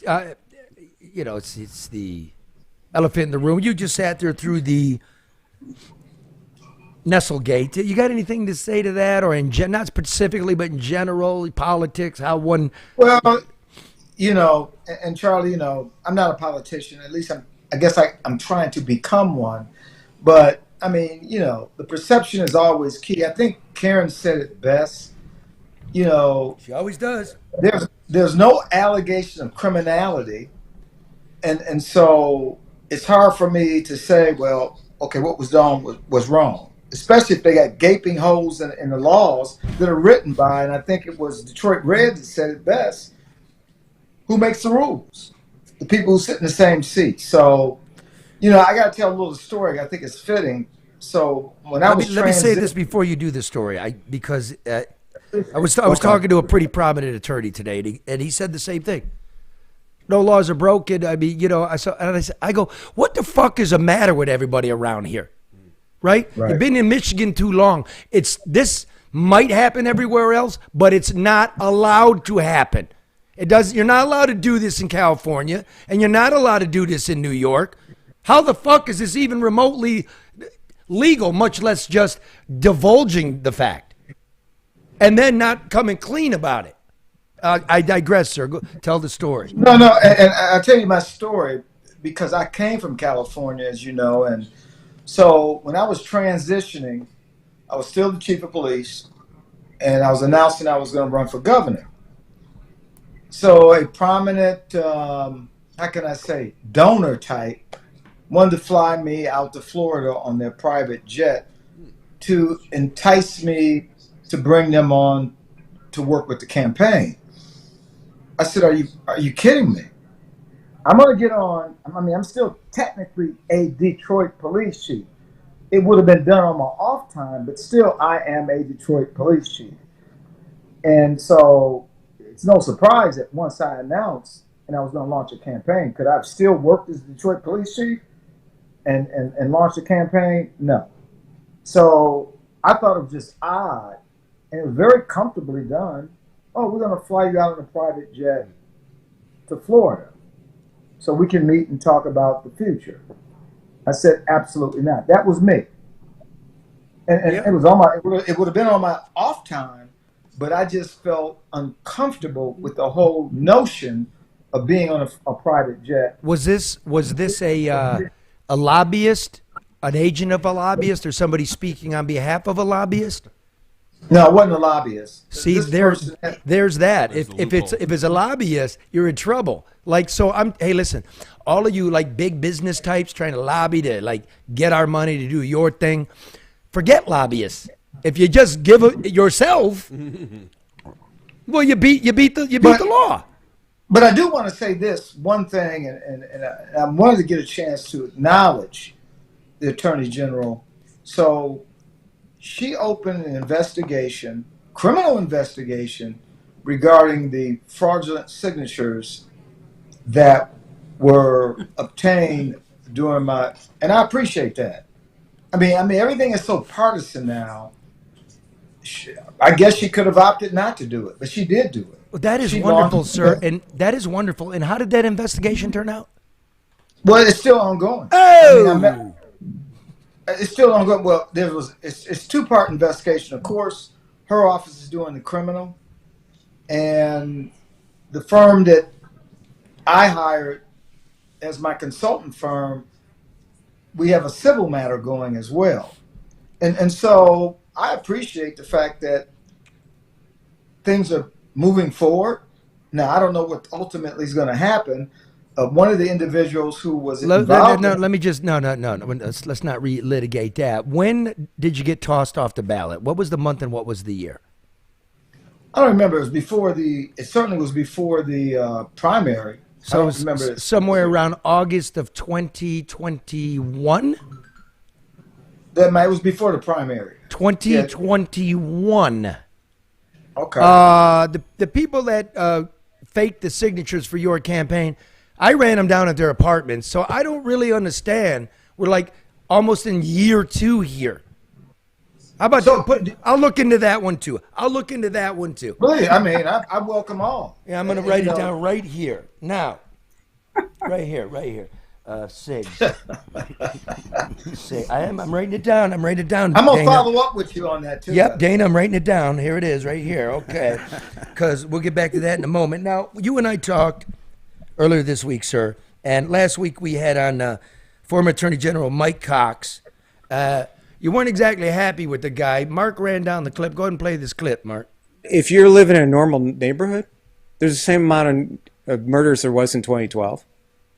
Speaker 6: the elephant in the room. You just sat there through the Nessel gate. You got anything to say to that, or not specifically, but in general, politics, how one...
Speaker 4: Well, and Charlie, I'm not a politician. At least I guess I'm trying to become one. But, I mean, the perception is always key. I think Karen said it best. She
Speaker 6: always does.
Speaker 4: There's no allegation of criminality, and so it's hard for me to say, well, okay, what was done was wrong, especially if they got gaping holes in the laws that are written by, and I think it was Detroit Red that said it best, who makes the rules? The people who sit in the same seat. So, I got to tell a little story. I think it's fitting. So when let
Speaker 6: me say this before you do the story, because I was talking to a pretty prominent attorney today, and he said the same thing. No laws are broken. I mean, I go, what the fuck is the matter with everybody around here? right?
Speaker 4: Right.
Speaker 6: You've been in Michigan too long. This might happen everywhere else, but it's not allowed to happen. You're not allowed to do this in California, and you're not allowed to do this in New York. How the fuck is this even remotely legal, much less just divulging the fact and then not coming clean about it? I digress, sir. Go, tell the story.
Speaker 4: No, and I'll tell you my story because I came from California, as you know, and so when I was transitioning, I was still the chief of police, and I was announcing I was going to run for governor. So a prominent, how can I say, donor type wanted to fly me out to Florida on their private jet to entice me to bring them on to work with the campaign. I said, are you kidding me? I'm going to get on. I mean, I'm still technically a Detroit police chief. It would have been done on my off time, but still I am a Detroit police chief. And so it's no surprise that once I announced and I was going to launch a campaign, could I have still worked as Detroit police chief and launched a campaign? No. So I thought it was just odd, and it was very comfortably done. Oh, we're going to fly you out on a private jet to Florida so we can meet and talk about the future. I said, absolutely not. That was me. And it was on it would have been on my off time, but I just felt uncomfortable with the whole notion of being on a private jet.
Speaker 6: Was this a lobbyist, an agent of a lobbyist, or somebody speaking on behalf of a lobbyist?
Speaker 4: No, it wasn't a lobbyist.
Speaker 6: See, there's that. If it's a lobbyist, you're in trouble. Like, so hey, listen, all of you like big business types trying to lobby to like get our money to do your thing, forget lobbyists. If you just give it yourself, well, you beat the law.
Speaker 4: But I do want to say this one thing, and I wanted to get a chance to acknowledge the Attorney General. So she opened an investigation, criminal investigation, regarding the fraudulent signatures that were obtained during and I appreciate that. I mean, everything is so partisan now. I guess she could have opted not to do it, but she did do it.
Speaker 6: Well, that is wonderful, sir, and that is wonderful. And how did that investigation turn out?
Speaker 4: Well, it's still ongoing.
Speaker 6: Oh!
Speaker 4: It's still ongoing. Well, it's two-part investigation. Of course, her office is doing the criminal, and the firm that I hired as my consultant firm, we have a civil matter going as well. And so I appreciate the fact that things are moving forward. Now, I don't know what ultimately is going to happen. One of the individuals who was involved.
Speaker 6: Let's not relitigate that. When did you get tossed off the ballot? What was the month and what was the year?
Speaker 4: I don't remember. It certainly was before the primary.
Speaker 6: So I don't remember. Somewhere around August of 2021?
Speaker 4: It was before the primary.
Speaker 6: 2021.
Speaker 4: Yeah. Okay.
Speaker 6: The people that faked the signatures for your campaign, I ran them down at their apartments, so I don't really understand. We're like almost in year 2 here. How about I'll look into that one too.
Speaker 4: Really? I mean, I welcome all.
Speaker 6: Yeah, I'm going to write it down right here. Now. Right here. SIG. SIG. I'm writing it down. I'm going to
Speaker 4: follow up with you on that too.
Speaker 6: Yep, Dana, I'm writing it down. Here it is, right here. Okay. Because we'll get back to that in a moment. Now, you and I talked earlier this week, sir, and last week we had on former Attorney General Mike Cox. You weren't exactly happy with the guy. Mark ran down the clip. Go ahead and play this clip, Mark.
Speaker 10: If you're living in a normal neighborhood, there's the same amount of murders there was in 2012.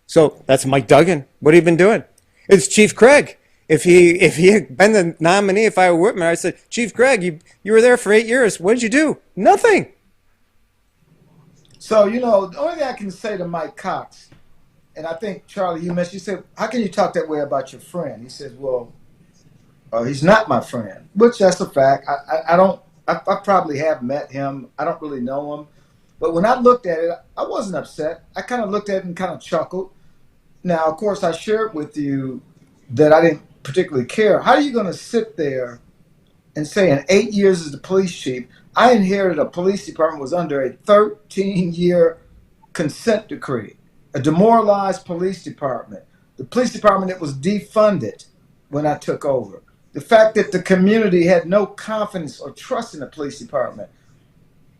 Speaker 10: So that's Mike Duggan. What have you been doing? It's Chief Craig. If he had been the nominee, if I were Whitman, I said, Chief Craig, you were there for 8 years. What did you do? Nothing.
Speaker 4: So, the only thing I can say to Mike Cox, and I think, Charlie, you said, how can you talk that way about your friend? He says, well, he's not my friend, which that's a fact. I probably have met him. I don't really know him. But when I looked at it, I wasn't upset. I kind of looked at it and kind of chuckled. Now, of course, I shared with you that I didn't particularly care. How are you going to sit there and say in 8 years as the police chief, I inherited a police department was under a 13-year consent decree, a demoralized police department, the police department that was defunded when I took over, the fact that the community had no confidence or trust in the police department,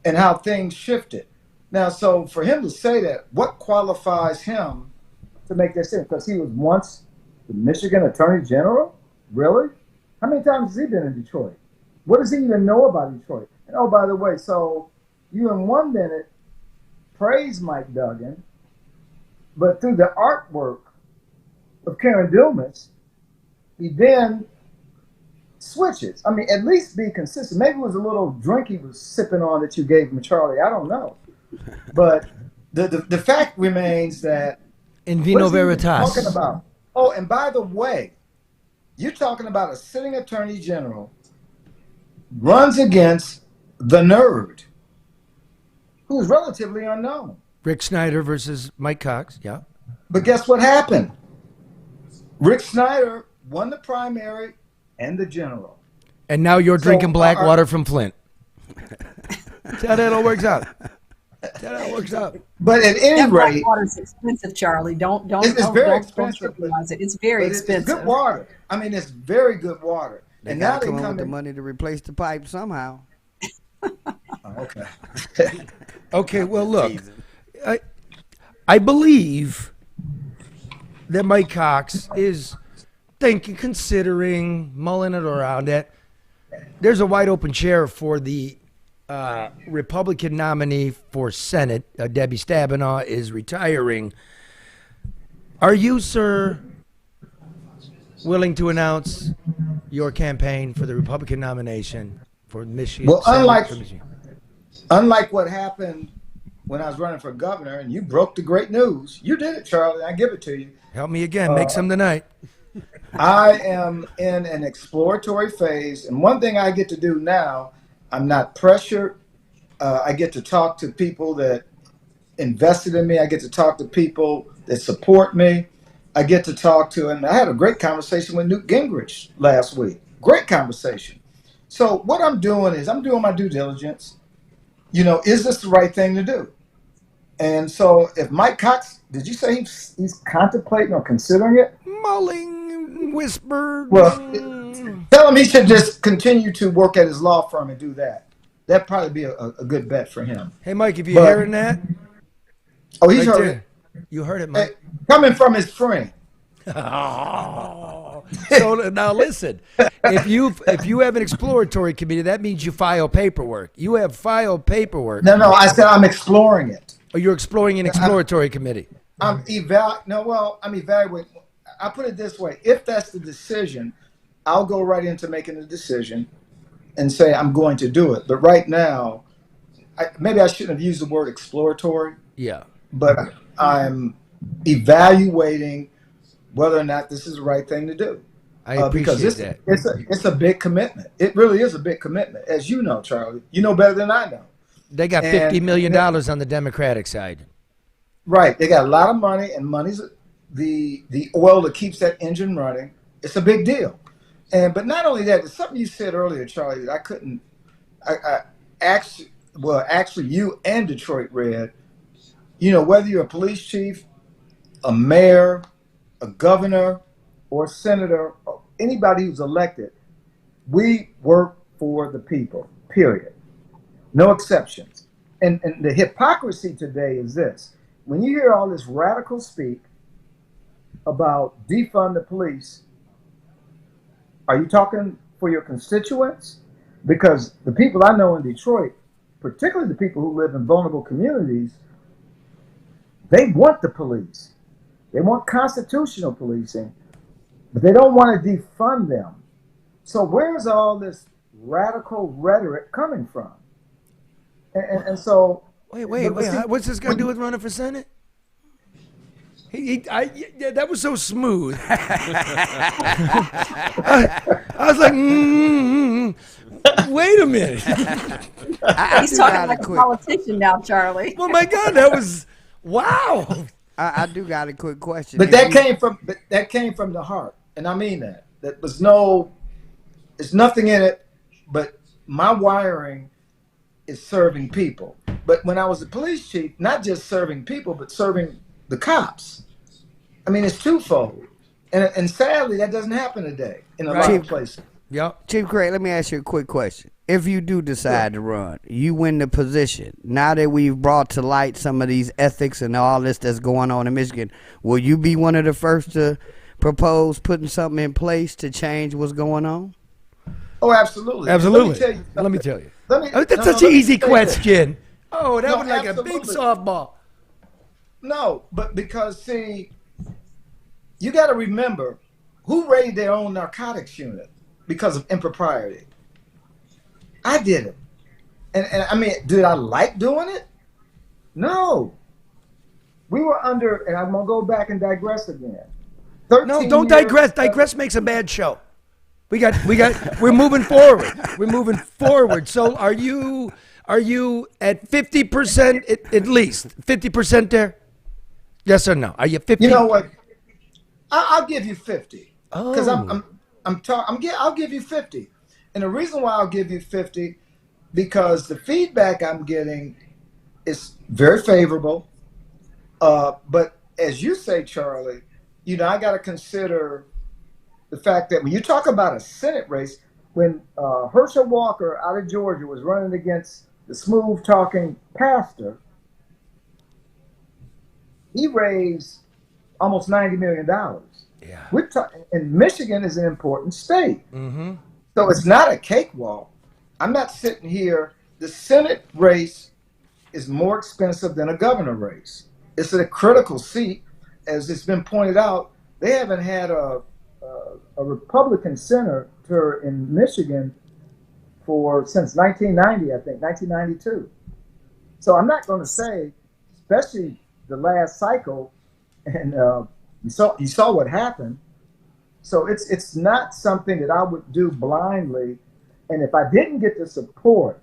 Speaker 4: and how things shifted. Now, so for him to say that, what qualifies him to make that statement? Because he was once the Michigan Attorney General? Really? How many times has he been in Detroit? What does he even know about Detroit? And oh, by the way, so you in 1 minute praise Mike Duggan, but through the artwork of Karen Dumas, he then switches. I mean, at least be consistent. Maybe it was a little drink he was sipping on that you gave him, Charlie. I don't know. But the fact remains that
Speaker 6: in vino
Speaker 4: what is he even
Speaker 6: veritas.
Speaker 4: talking about? Oh, and by the way, you're talking about a sitting attorney general runs against the nerd, who is relatively unknown.
Speaker 6: Rick Snyder versus Mike Cox. Yeah.
Speaker 4: But guess what happened? Rick Snyder won the primary and the general.
Speaker 6: And now you're drinking black water from Flint. That's how that all works out. That's how that works out.
Speaker 4: But at any
Speaker 9: That black
Speaker 4: rate,
Speaker 9: water's expensive, Charlie.
Speaker 4: it's very expensive.
Speaker 9: trivialize it. It's very
Speaker 4: But
Speaker 9: expensive.
Speaker 4: It's good water. I mean, it's very good water.
Speaker 7: They
Speaker 4: And now
Speaker 7: gotta
Speaker 4: they
Speaker 7: come up
Speaker 4: come
Speaker 7: with the
Speaker 4: in.
Speaker 7: money to replace the pipe somehow.
Speaker 4: Oh, okay.
Speaker 6: Okay, well, look, I believe that Mike Cox is considering, mulling it around, that there's a wide open chair for the Republican nominee for Senate. Debbie Stabenow is retiring. Are you, sir, willing to announce your campaign for the Republican nomination for Michigan?
Speaker 4: Well,
Speaker 6: Senate for Michigan?
Speaker 4: unlike what happened when I was running for governor, and you broke the great news. You did it, Charlie. I give it to you.
Speaker 6: Help me again. Make some tonight.
Speaker 4: I am in an exploratory phase, and one thing I get to do now, I'm not pressured. I get to talk to people that invested in me. I get to talk to people that support me. I get to talk to, and I had a great conversation with Newt Gingrich last week. Great conversation. So what I'm doing is I'm doing my due diligence. You know, is this the right thing to do? And so if Mike Cox, did you say he's contemplating or considering it?
Speaker 6: Mulling, whispered.
Speaker 4: Well, tell him he should just continue to work at his law firm and do that. That'd probably be a good bet for him.
Speaker 6: Hey, Mike, if you're hearing that,
Speaker 4: Oh, he's
Speaker 6: right
Speaker 4: heard
Speaker 6: there. You heard it,
Speaker 4: it.
Speaker 6: Mike.
Speaker 4: Coming from his friend.
Speaker 6: So now listen, if you have an exploratory committee, that means you file paperwork. You have filed paperwork.
Speaker 4: No, I said I'm exploring it.
Speaker 6: Or you're exploring an exploratory committee.
Speaker 4: I'm evaluating. I put it this way: if that's the decision, I'll go right into making the decision and say I'm going to do it. But right now, maybe I shouldn't have used the word exploratory.
Speaker 6: Yeah.
Speaker 4: But I'm evaluating whether or not this is the right thing to do.
Speaker 6: I appreciate that.
Speaker 4: It's a big commitment. It really is a big commitment, as you know, Charlie. You know better than I know.
Speaker 6: They got $50 million on the Democratic side.
Speaker 4: Right. They got a lot of money, and money's the oil that keeps that engine running. It's a big deal. But not only that, it's something you said earlier, Charlie, that actually you and Detroit read. You know, whether you're a police chief, a mayor, a governor, or a senator, or anybody who's elected, we work for the people, period. No exceptions. And the hypocrisy today is this. When you hear all this radical speak about defund the police, are you talking for your constituents? Because the people I know in Detroit, particularly the people who live in vulnerable communities, they want the police. They want constitutional policing, but they don't want to defund them. So where's all this radical rhetoric coming from? And so...
Speaker 6: Wait. What's this got to do with running for Senate? That was so smooth. I was like, wait a minute.
Speaker 9: He's talking like a politician now, Charlie.
Speaker 6: Oh my God, that was wow.
Speaker 7: I do got a quick question.
Speaker 4: But that came from the heart, and I mean that. that was no, there's nothing in it, but my wiring is serving people. But when I was the police chief, not just serving people, but serving the cops. I mean, it's twofold. And sadly, that doesn't happen today in a lot of places.
Speaker 7: Yep. Chief Craig, let me ask you a quick question. If you do decide to run, you win the position. Now that we've brought to light some of these ethics and all this that's going on in Michigan, will you be one of the first to propose putting something in place to change what's going on?
Speaker 4: Oh, absolutely.
Speaker 6: Absolutely. Let me tell you. That's such an easy question. Oh, that was like a big softball.
Speaker 4: No, but because, see, you got to remember who raided their own narcotics unit because of impropriety. I did it. And I mean, did I like doing it? No. We were under, and I'm going to go back and digress again.
Speaker 6: No, don't digress. Digress makes a bad show. We're moving forward. We're moving forward. So are you at 50% at least? 50% there? Yes or no? Are you 50?
Speaker 4: You know what? I'll give you 50. Because I'll give you 50. And the reason why I'll give you 50, because the feedback I'm getting is very favorable. But as you say, Charlie, you know, I got to consider the fact that when you talk about a Senate race, when Herschel Walker out of Georgia was running against the smooth-talking pastor, he raised almost $90 million.
Speaker 6: Yeah.
Speaker 4: And Michigan is an important state.
Speaker 6: Mm-hmm.
Speaker 4: So it's not a cakewalk. I'm not sitting here. The Senate race is more expensive than a governor race. It's a critical seat. As it's been pointed out, they haven't had a Republican senator in Michigan since 1990, I think, 1992. So I'm not going to say, especially the last cycle, and you saw what happened. So it's not something that I would do blindly. And if I didn't get the support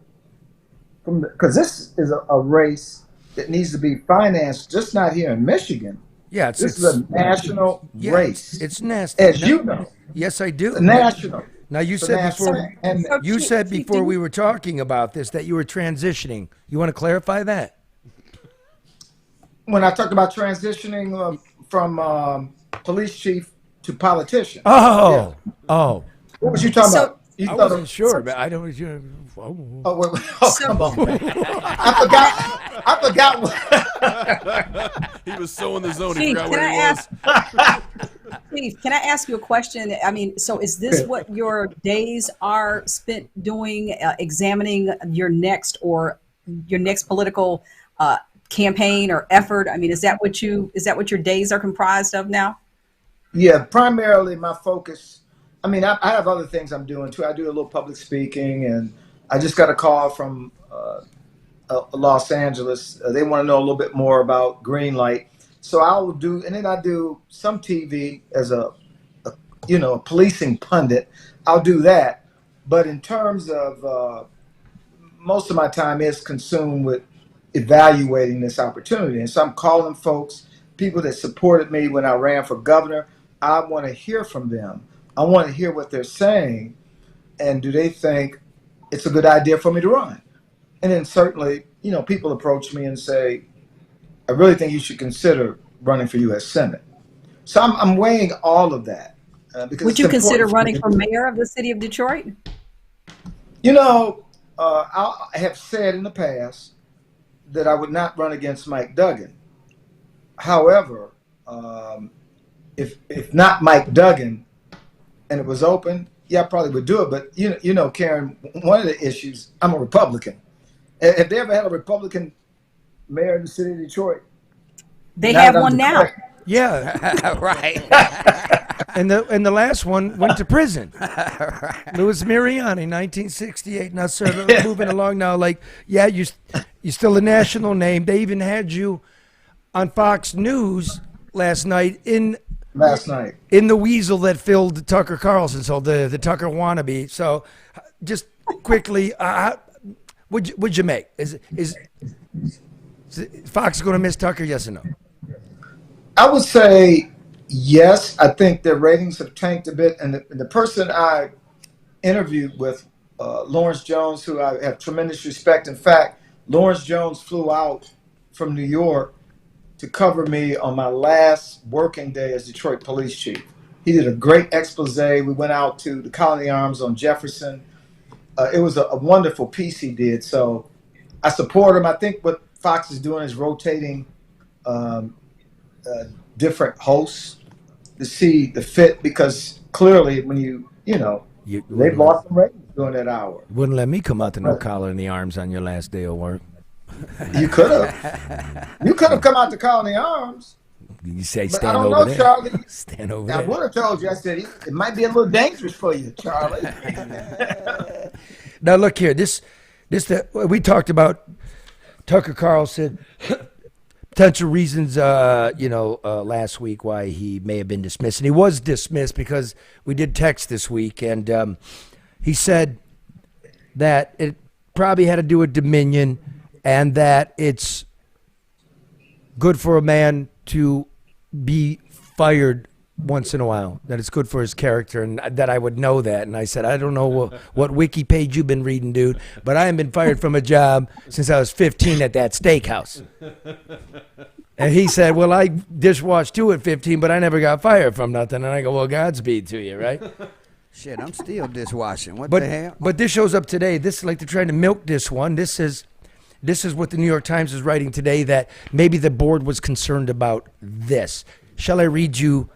Speaker 4: because this is a race that needs to be financed, just not here in Michigan.
Speaker 6: Yeah,
Speaker 4: this is a national race.
Speaker 6: It's nasty.
Speaker 4: As you know.
Speaker 6: Yes, I do.
Speaker 4: It's national.
Speaker 6: Now you said before we were talking about this that you were transitioning. You want to clarify that?
Speaker 4: When I talked about transitioning from police chief to politician.
Speaker 6: Oh,
Speaker 4: yeah. What was you talking about?
Speaker 6: I wasn't sure, but I don't.
Speaker 4: Come on! I forgot. What
Speaker 8: he was so in the zone.
Speaker 9: Chief,
Speaker 8: he forgot where he was.
Speaker 9: Chief, can I ask you a question? I mean, so is this what your days are spent doing, examining your next political campaign or effort? I mean, is that what your days are comprised of now?
Speaker 4: Yeah, primarily my focus. I mean, I have other things I'm doing too. I do a little public speaking, and I just got a call from Los Angeles. They want to know a little bit more about Greenlight. So I will do, and then I do some TV as a policing pundit. I'll do that. But in terms of most of my time is consumed with evaluating this opportunity. And so I'm calling folks, people that supported me when I ran for governor. I want to hear from them. I want to hear what they're saying, and do they think it's a good idea for me to run? And then certainly, people approach me and say, I really think you should consider running for U.S. Senate. So I'm weighing all of that. Because
Speaker 9: would you consider running for mayor of the city of Detroit?
Speaker 4: I have said in the past that I would not run against Mike Duggan. However, if not Mike Duggan, and it was open, yeah, I probably would do it. But Karen, one of the issues, I'm a Republican. Have they ever had a Republican mayor in the city of Detroit?
Speaker 9: They have one now.
Speaker 6: Yeah,
Speaker 7: right.
Speaker 6: And the last one went to prison. Louis Mariani, 1968. Now, sir, moving along now. You're still a national name. They even had you on Fox News last night in the weasel that filled Tucker Carlson, so the Tucker wannabe. So, just quickly, what'd you make? Is Fox going to miss Tucker? Yes or no?
Speaker 4: I would say Yes, I think their ratings have tanked a bit. And the person I interviewed with, Lawrence Jones, who I have tremendous respect. In fact, Lawrence Jones flew out from New York to cover me on my last working day as Detroit police chief. He did a great expose. We went out to the Colony Arms on Jefferson. It was a wonderful piece he did. So I support him. I think what Fox is doing is rotating different hosts to see the fit, because clearly when they've lost some ratings during that hour.
Speaker 6: Wouldn't let me come out to no collar in the arms on your last day of work.
Speaker 4: You could have. You could have come out to Colony Arms.
Speaker 6: You say
Speaker 4: But
Speaker 6: stand
Speaker 4: I don't
Speaker 6: over
Speaker 4: know,
Speaker 6: there.
Speaker 4: Charlie.
Speaker 6: Stand over
Speaker 4: I
Speaker 6: there.
Speaker 4: would have told you. I said it might be a little dangerous for you, Charlie.
Speaker 6: Now look here. We talked about Tucker Carlson. Potential reasons, last week why he may have been dismissed. And he was dismissed because we did text this week, and he said that it probably had to do with Dominion, and that it's good for a man to be fired once in a while, that it's good for his character, and that I would know that. And I said, I don't know what wiki page you've been reading, dude, but I haven't been fired from a job since I was 15 at that steakhouse. And he said, well, I dishwashed too at 15, but I never got fired from nothing. And I go, well, Godspeed to you, right?
Speaker 7: Shit, I'm still dishwashing. What
Speaker 6: But
Speaker 7: the hell?
Speaker 6: but this shows up today. This is like they're trying to milk this one. This is what the New York Times is writing today, that maybe the board was concerned about this. Shall I read you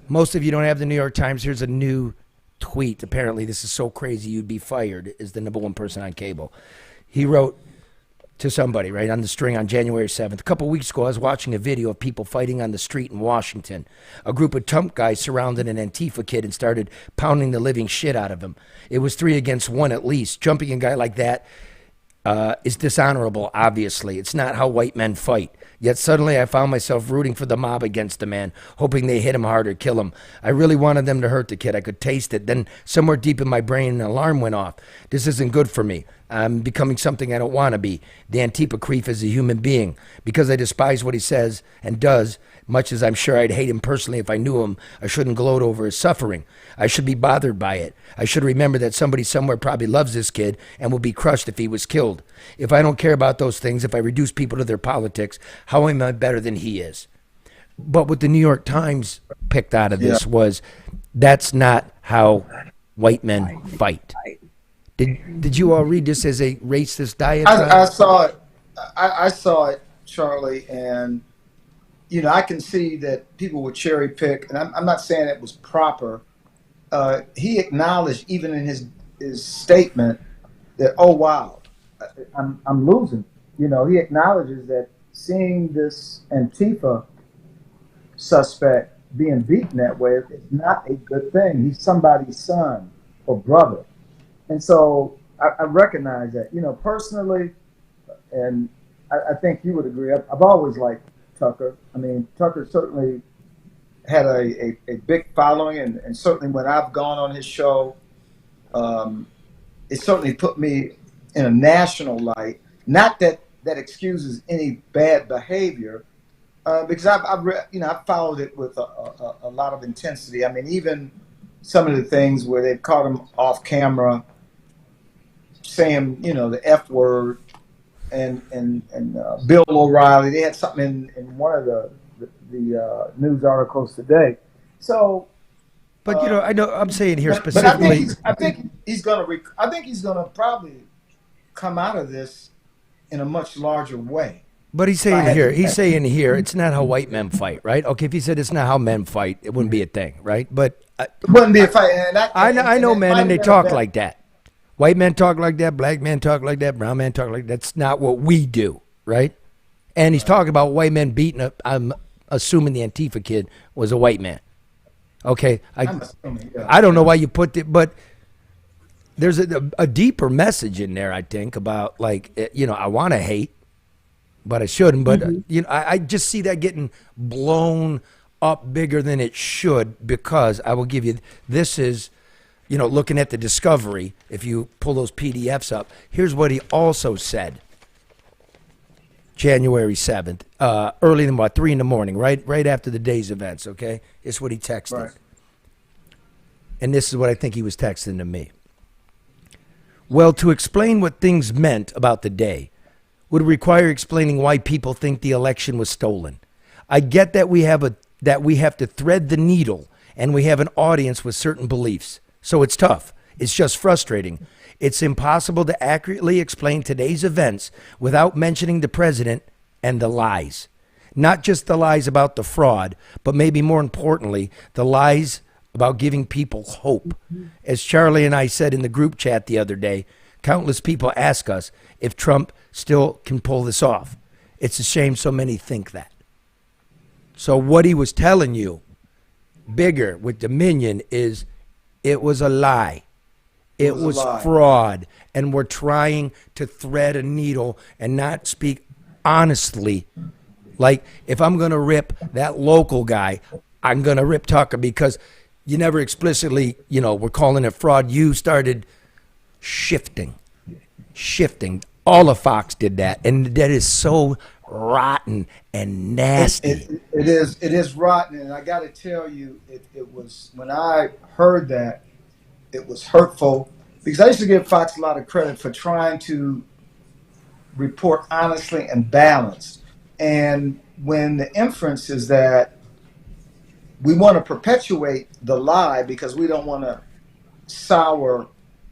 Speaker 6: most of you don't have the New York Times. Here's a new tweet. Apparently, this is so crazy you'd be fired, is the number one person on cable. He wrote to somebody, right, on the string on January 7th. A couple weeks ago, I was watching a video of people fighting on the street in Washington. A group of Trump guys surrounded an Antifa kid and started pounding the living shit out of him. It was 3 against 1 at least. Jumping a guy like that is dishonorable, obviously. It's not how white men fight. Yet suddenly I found myself rooting for the mob against the man, hoping they hit him hard or kill him. I really wanted them to hurt the kid. I could taste it. Then somewhere deep in my brain, an alarm went off. This isn't good for me. I'm becoming something I don't want to be. The Antifa creep is a human being. Because I despise what he says and does, much as I'm sure I'd hate him personally if I knew him, I shouldn't gloat over his suffering. I should be bothered by it. I should remember that somebody somewhere probably loves this kid and will be crushed if he was killed. If I don't care about those things, if I reduce people to their politics, how am I better than he is? But what the New York Times picked out of this was, that's not how white men fight. Did you all read this as a racist diatribe?
Speaker 4: I saw it. I saw it, Charlie, and I can see that people would cherry pick, and I'm not saying it was proper. He acknowledged, even in his statement, that, oh wow, I'm losing. He acknowledges that seeing this Antifa suspect being beaten that way is not a good thing. He's somebody's son or brother. And so I recognize that, personally, and I think you would agree. I've always liked Tucker. I mean, Tucker certainly had a big following, and certainly when I've gone on his show, it certainly put me in a national light. Not that excuses any bad behavior, because I've followed it with a lot of intensity. I mean, even some of the things where they've caught him off camera saying, the F word, and Bill O'Reilly. They had something in one of the news articles today. So,
Speaker 6: but I know I'm saying here
Speaker 4: but
Speaker 6: specifically.
Speaker 4: I think he's gonna probably come out of this in a much larger way.
Speaker 6: But he's saying here, it's not how white men fight, right? Okay, if he said it's not how men fight, it wouldn't be a thing, right? But
Speaker 4: it wouldn't be a fight.
Speaker 6: I know men, and they talk like that. White men talk like that, black men talk like that, brown men talk like that. That's not what we do, right? And he's talking about white men beating up. I'm assuming the Antifa kid was a white man. Okay, I don't know why you put it, but there's a deeper message in there, I think, about I want to hate, but I shouldn't. But I just see that getting blown up bigger than it should, because I will give you, this is, looking at the discovery, if you pull those PDFs up, here's what he also said.
Speaker 3: January 7th, early in 3 in the morning, right after the day's events, okay? It's what he texted.
Speaker 4: Right.
Speaker 3: And this is what I think he was texting to me. Well, to explain what things meant about the day would require explaining why people think the election was stolen. I get that we have to thread the needle and we have an audience with certain beliefs. So it's tough. It's just frustrating. It's impossible to accurately explain today's events without mentioning the president and the lies. Not just the lies about the fraud, but maybe more importantly, the lies about giving people hope. As Charlie and I said in the group chat the other day, countless people ask us if Trump still can pull this off. It's a shame so many think that. So what he was telling you, bigger with Dominion, is it was a lie. It was fraud. And we're trying to thread a needle and not speak honestly. Like, if I'm going to rip that local guy, I'm going to rip Tucker because you never explicitly, we're calling it fraud. You started shifting. All of Fox did that. And that is so rotten and nasty.
Speaker 4: It is rotten. And I got to tell you, it was, when I heard that, it was hurtful, because I used to give Fox a lot of credit for trying to report honestly and balanced. And when the inference is that we want to perpetuate the lie because we don't want to sour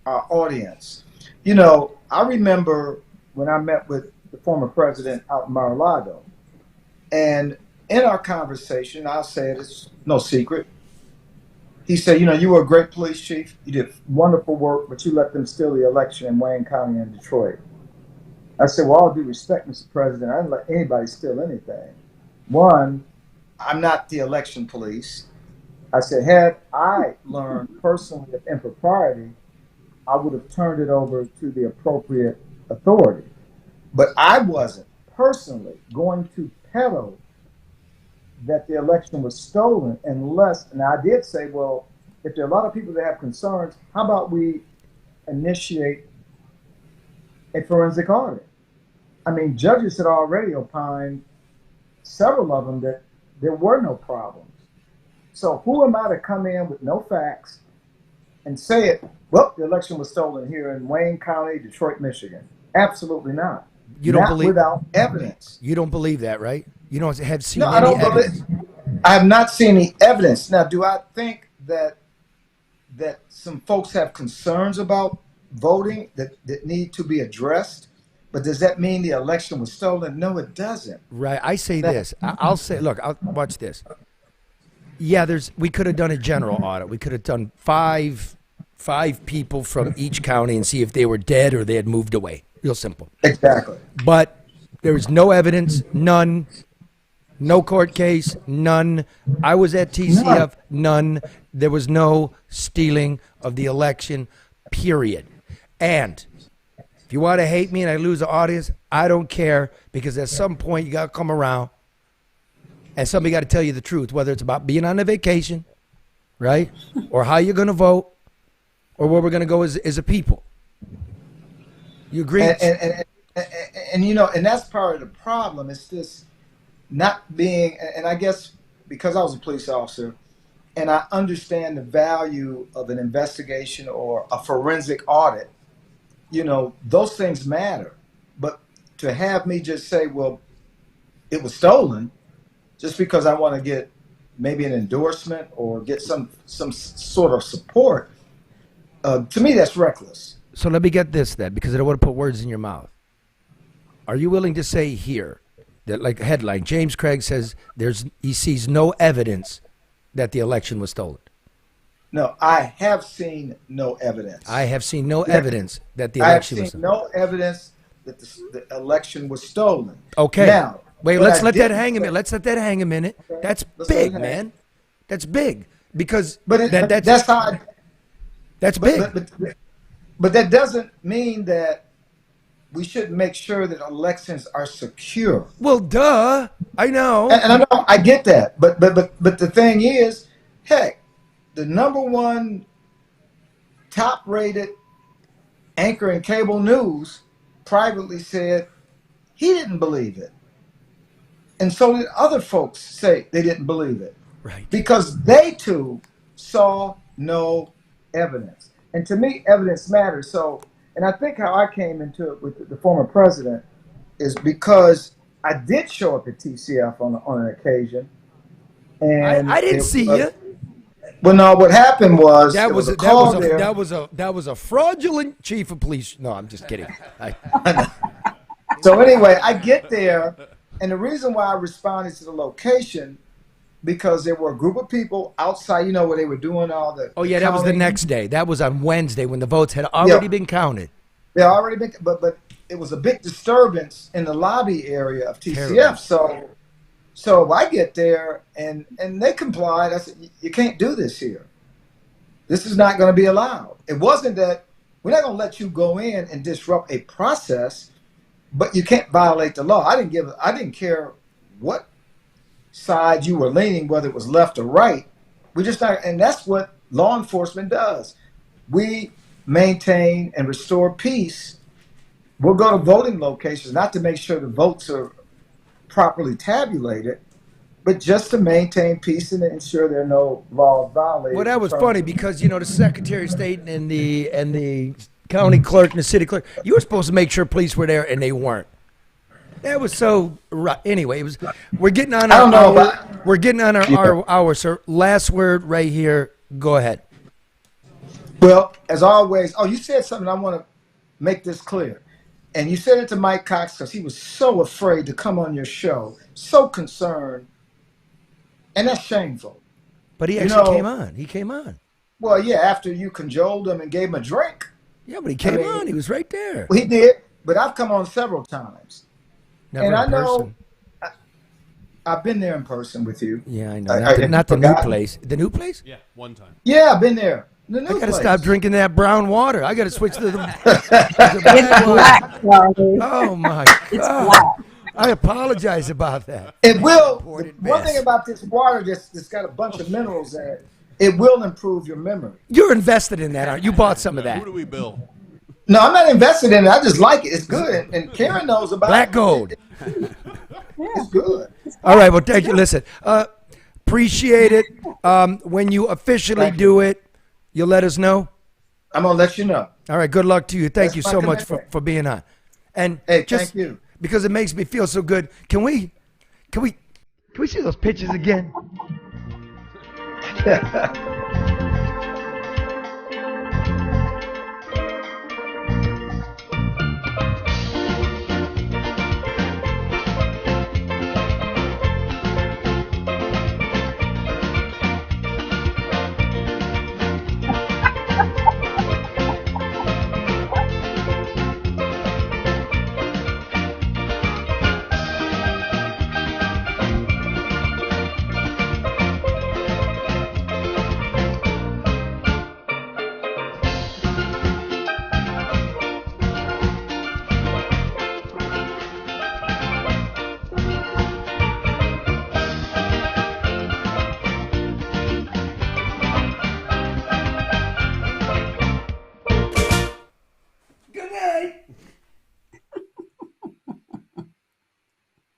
Speaker 4: our audience. I remember when I met with the former president out in Mar-a-Lago, and in our conversation, I'll say it, it's no secret, he said, you were a great police chief. You did wonderful work, but you let them steal the election in Wayne County and Detroit. I said, well, all due respect, Mr. President, I didn't let anybody steal anything. One, I'm not the election police. I said, had I learned personally of impropriety, I would have turned it over to the appropriate authority. But I wasn't personally going to peddle that the election was stolen unless, and I did say, well, if there are a lot of people that have concerns, how about we initiate a forensic audit? I mean, judges had already opined, several of them, that there were no problems. So who am I to come in with no facts and say it, well, the election was stolen here in Wayne County, Detroit, Michigan? Absolutely not.
Speaker 3: You don't
Speaker 4: not
Speaker 3: believe
Speaker 4: without evidence.
Speaker 3: You don't believe that, right? You don't have seen
Speaker 4: No,
Speaker 3: any
Speaker 4: I don't
Speaker 3: evidence.
Speaker 4: believe. I have not seen any evidence. Now, do I think that some folks have concerns about voting that need to be addressed? But does that mean the election was stolen? No, it doesn't.
Speaker 3: Right. I say this. I'll say, look, I'll watch this. Yeah, we could have done a general audit. We could have done five people from each county and see if they were dead or they had moved away. Real simple.
Speaker 4: Exactly.
Speaker 3: But there was no evidence, none. No court case, none. I was at TCF, none. There was no stealing of the election, period. And if you want to hate me and I lose the audience, I don't care, because at some point you got to come around and somebody got to tell you the truth, whether it's about being on a vacation, right, or how you're going to vote, or where we're going to go as a people. You agree?
Speaker 4: And and that's part of the problem. It's this not being, and I guess because I was a police officer and I understand the value of an investigation or a forensic audit, those things matter. But to have me just say, well, it was stolen, just because I want to get maybe an endorsement or get some sort of support, to me, that's reckless.
Speaker 3: So let me get this then, because I don't want to put words in your mouth. Are you willing to say here that, like headline, James Craig says he sees no evidence that the election was stolen?
Speaker 4: No, I have seen no evidence.
Speaker 3: I have seen no evidence that the election was stolen.
Speaker 4: I have seen no evidence that the election was stolen.
Speaker 3: Okay.
Speaker 4: Now,
Speaker 3: wait, let's let that hang a minute. Let's let that hang a minute. Okay. That's big, man. That's big. Because
Speaker 4: that's how
Speaker 3: that's big.
Speaker 4: But that doesn't mean that we should make sure that elections are secure.
Speaker 3: Well, duh. I know.
Speaker 4: And I know, I get that. But the thing is, heck, the number one top-rated anchor in cable news privately said he didn't believe it. And so did other folks say they didn't believe it.
Speaker 3: Right.
Speaker 4: Because they too saw no evidence. And to me, evidence matters. So, and I think how I came into it with the former president is because I did show up at TCF on an occasion. And
Speaker 3: I didn't see you.
Speaker 4: Well, no, what happened was
Speaker 3: That
Speaker 4: there
Speaker 3: was
Speaker 4: a
Speaker 3: that
Speaker 4: call
Speaker 3: was
Speaker 4: there.
Speaker 3: that was a fraudulent chief of police. No, I'm just kidding.
Speaker 4: So anyway, I get there, and the reason why I responded to the location because there were a group of people outside, you know, where they were doing all the.
Speaker 3: Oh yeah, that was the next day. That was on Wednesday when the votes had already been counted.
Speaker 4: They already been, but it was a big disturbance in the lobby area of TCF.
Speaker 3: Terrible.
Speaker 4: So I get there and they complied. I said, you can't do this here. This is not going to be allowed. It wasn't that we're not going to let you go in and disrupt a process, but you can't violate the law. I didn't care what side you were leaning, whether it was left or right. We just not, and that's what law enforcement does. We maintain and restore peace. We'll go to voting locations, not to make sure the votes are properly tabulated, but just to maintain peace and ensure there are no laws violated.
Speaker 3: Well, that was funny because, you know, the Secretary of State and the county clerk and the city clerk, you were supposed to make sure police were there, and they weren't. That was so right. Anyway, it was. We're getting on our hour. We're getting on our hour, sir. Last word right here. Go ahead.
Speaker 4: Well, as always, you said something. I want to make this clear. And you said it to Mike Cox because he was so afraid to come on your show, so concerned. And that's shameful.
Speaker 3: But he actually came on. He came on.
Speaker 4: Well, yeah, after you cajoled him and gave him a drink.
Speaker 3: Yeah, but he came on. He was right there.
Speaker 4: Well, he did, but I've come on several times.
Speaker 3: Never
Speaker 4: and
Speaker 3: in
Speaker 4: I know
Speaker 3: person.
Speaker 4: I've been there in person with you.
Speaker 3: Yeah, I know. Not the new place. The new place?
Speaker 8: Yeah, one time.
Speaker 4: Yeah, I've been there. The new
Speaker 3: I gotta
Speaker 4: place.
Speaker 3: stop drinking that brown water. I gotta switch to the.
Speaker 9: It's black, Charlie.
Speaker 3: Oh my
Speaker 9: It's
Speaker 3: God!
Speaker 9: black.
Speaker 3: I apologize about that.
Speaker 4: It will.
Speaker 3: Imported
Speaker 4: One
Speaker 3: mess.
Speaker 4: thing about this water that's got a bunch of minerals in it, it will improve your memory.
Speaker 3: You're invested in that, aren't you? You bought some of that.
Speaker 8: Who do we bill?
Speaker 4: No, I'm not invested in it. I just like it. It's good. And Karen knows about
Speaker 3: Black
Speaker 4: it.
Speaker 3: gold.
Speaker 4: It's good.
Speaker 3: All right. Well, thank you. Listen, appreciate it. When you officially do it, you'll let us know.
Speaker 4: I'm going to let you know.
Speaker 3: All right. Good luck to you. Thank
Speaker 4: That's
Speaker 3: you
Speaker 4: my
Speaker 3: so much
Speaker 4: commitment.
Speaker 3: for being on. And
Speaker 4: Hey,
Speaker 3: just
Speaker 4: thank you.
Speaker 3: because it makes me feel so good. Can we see those pictures again?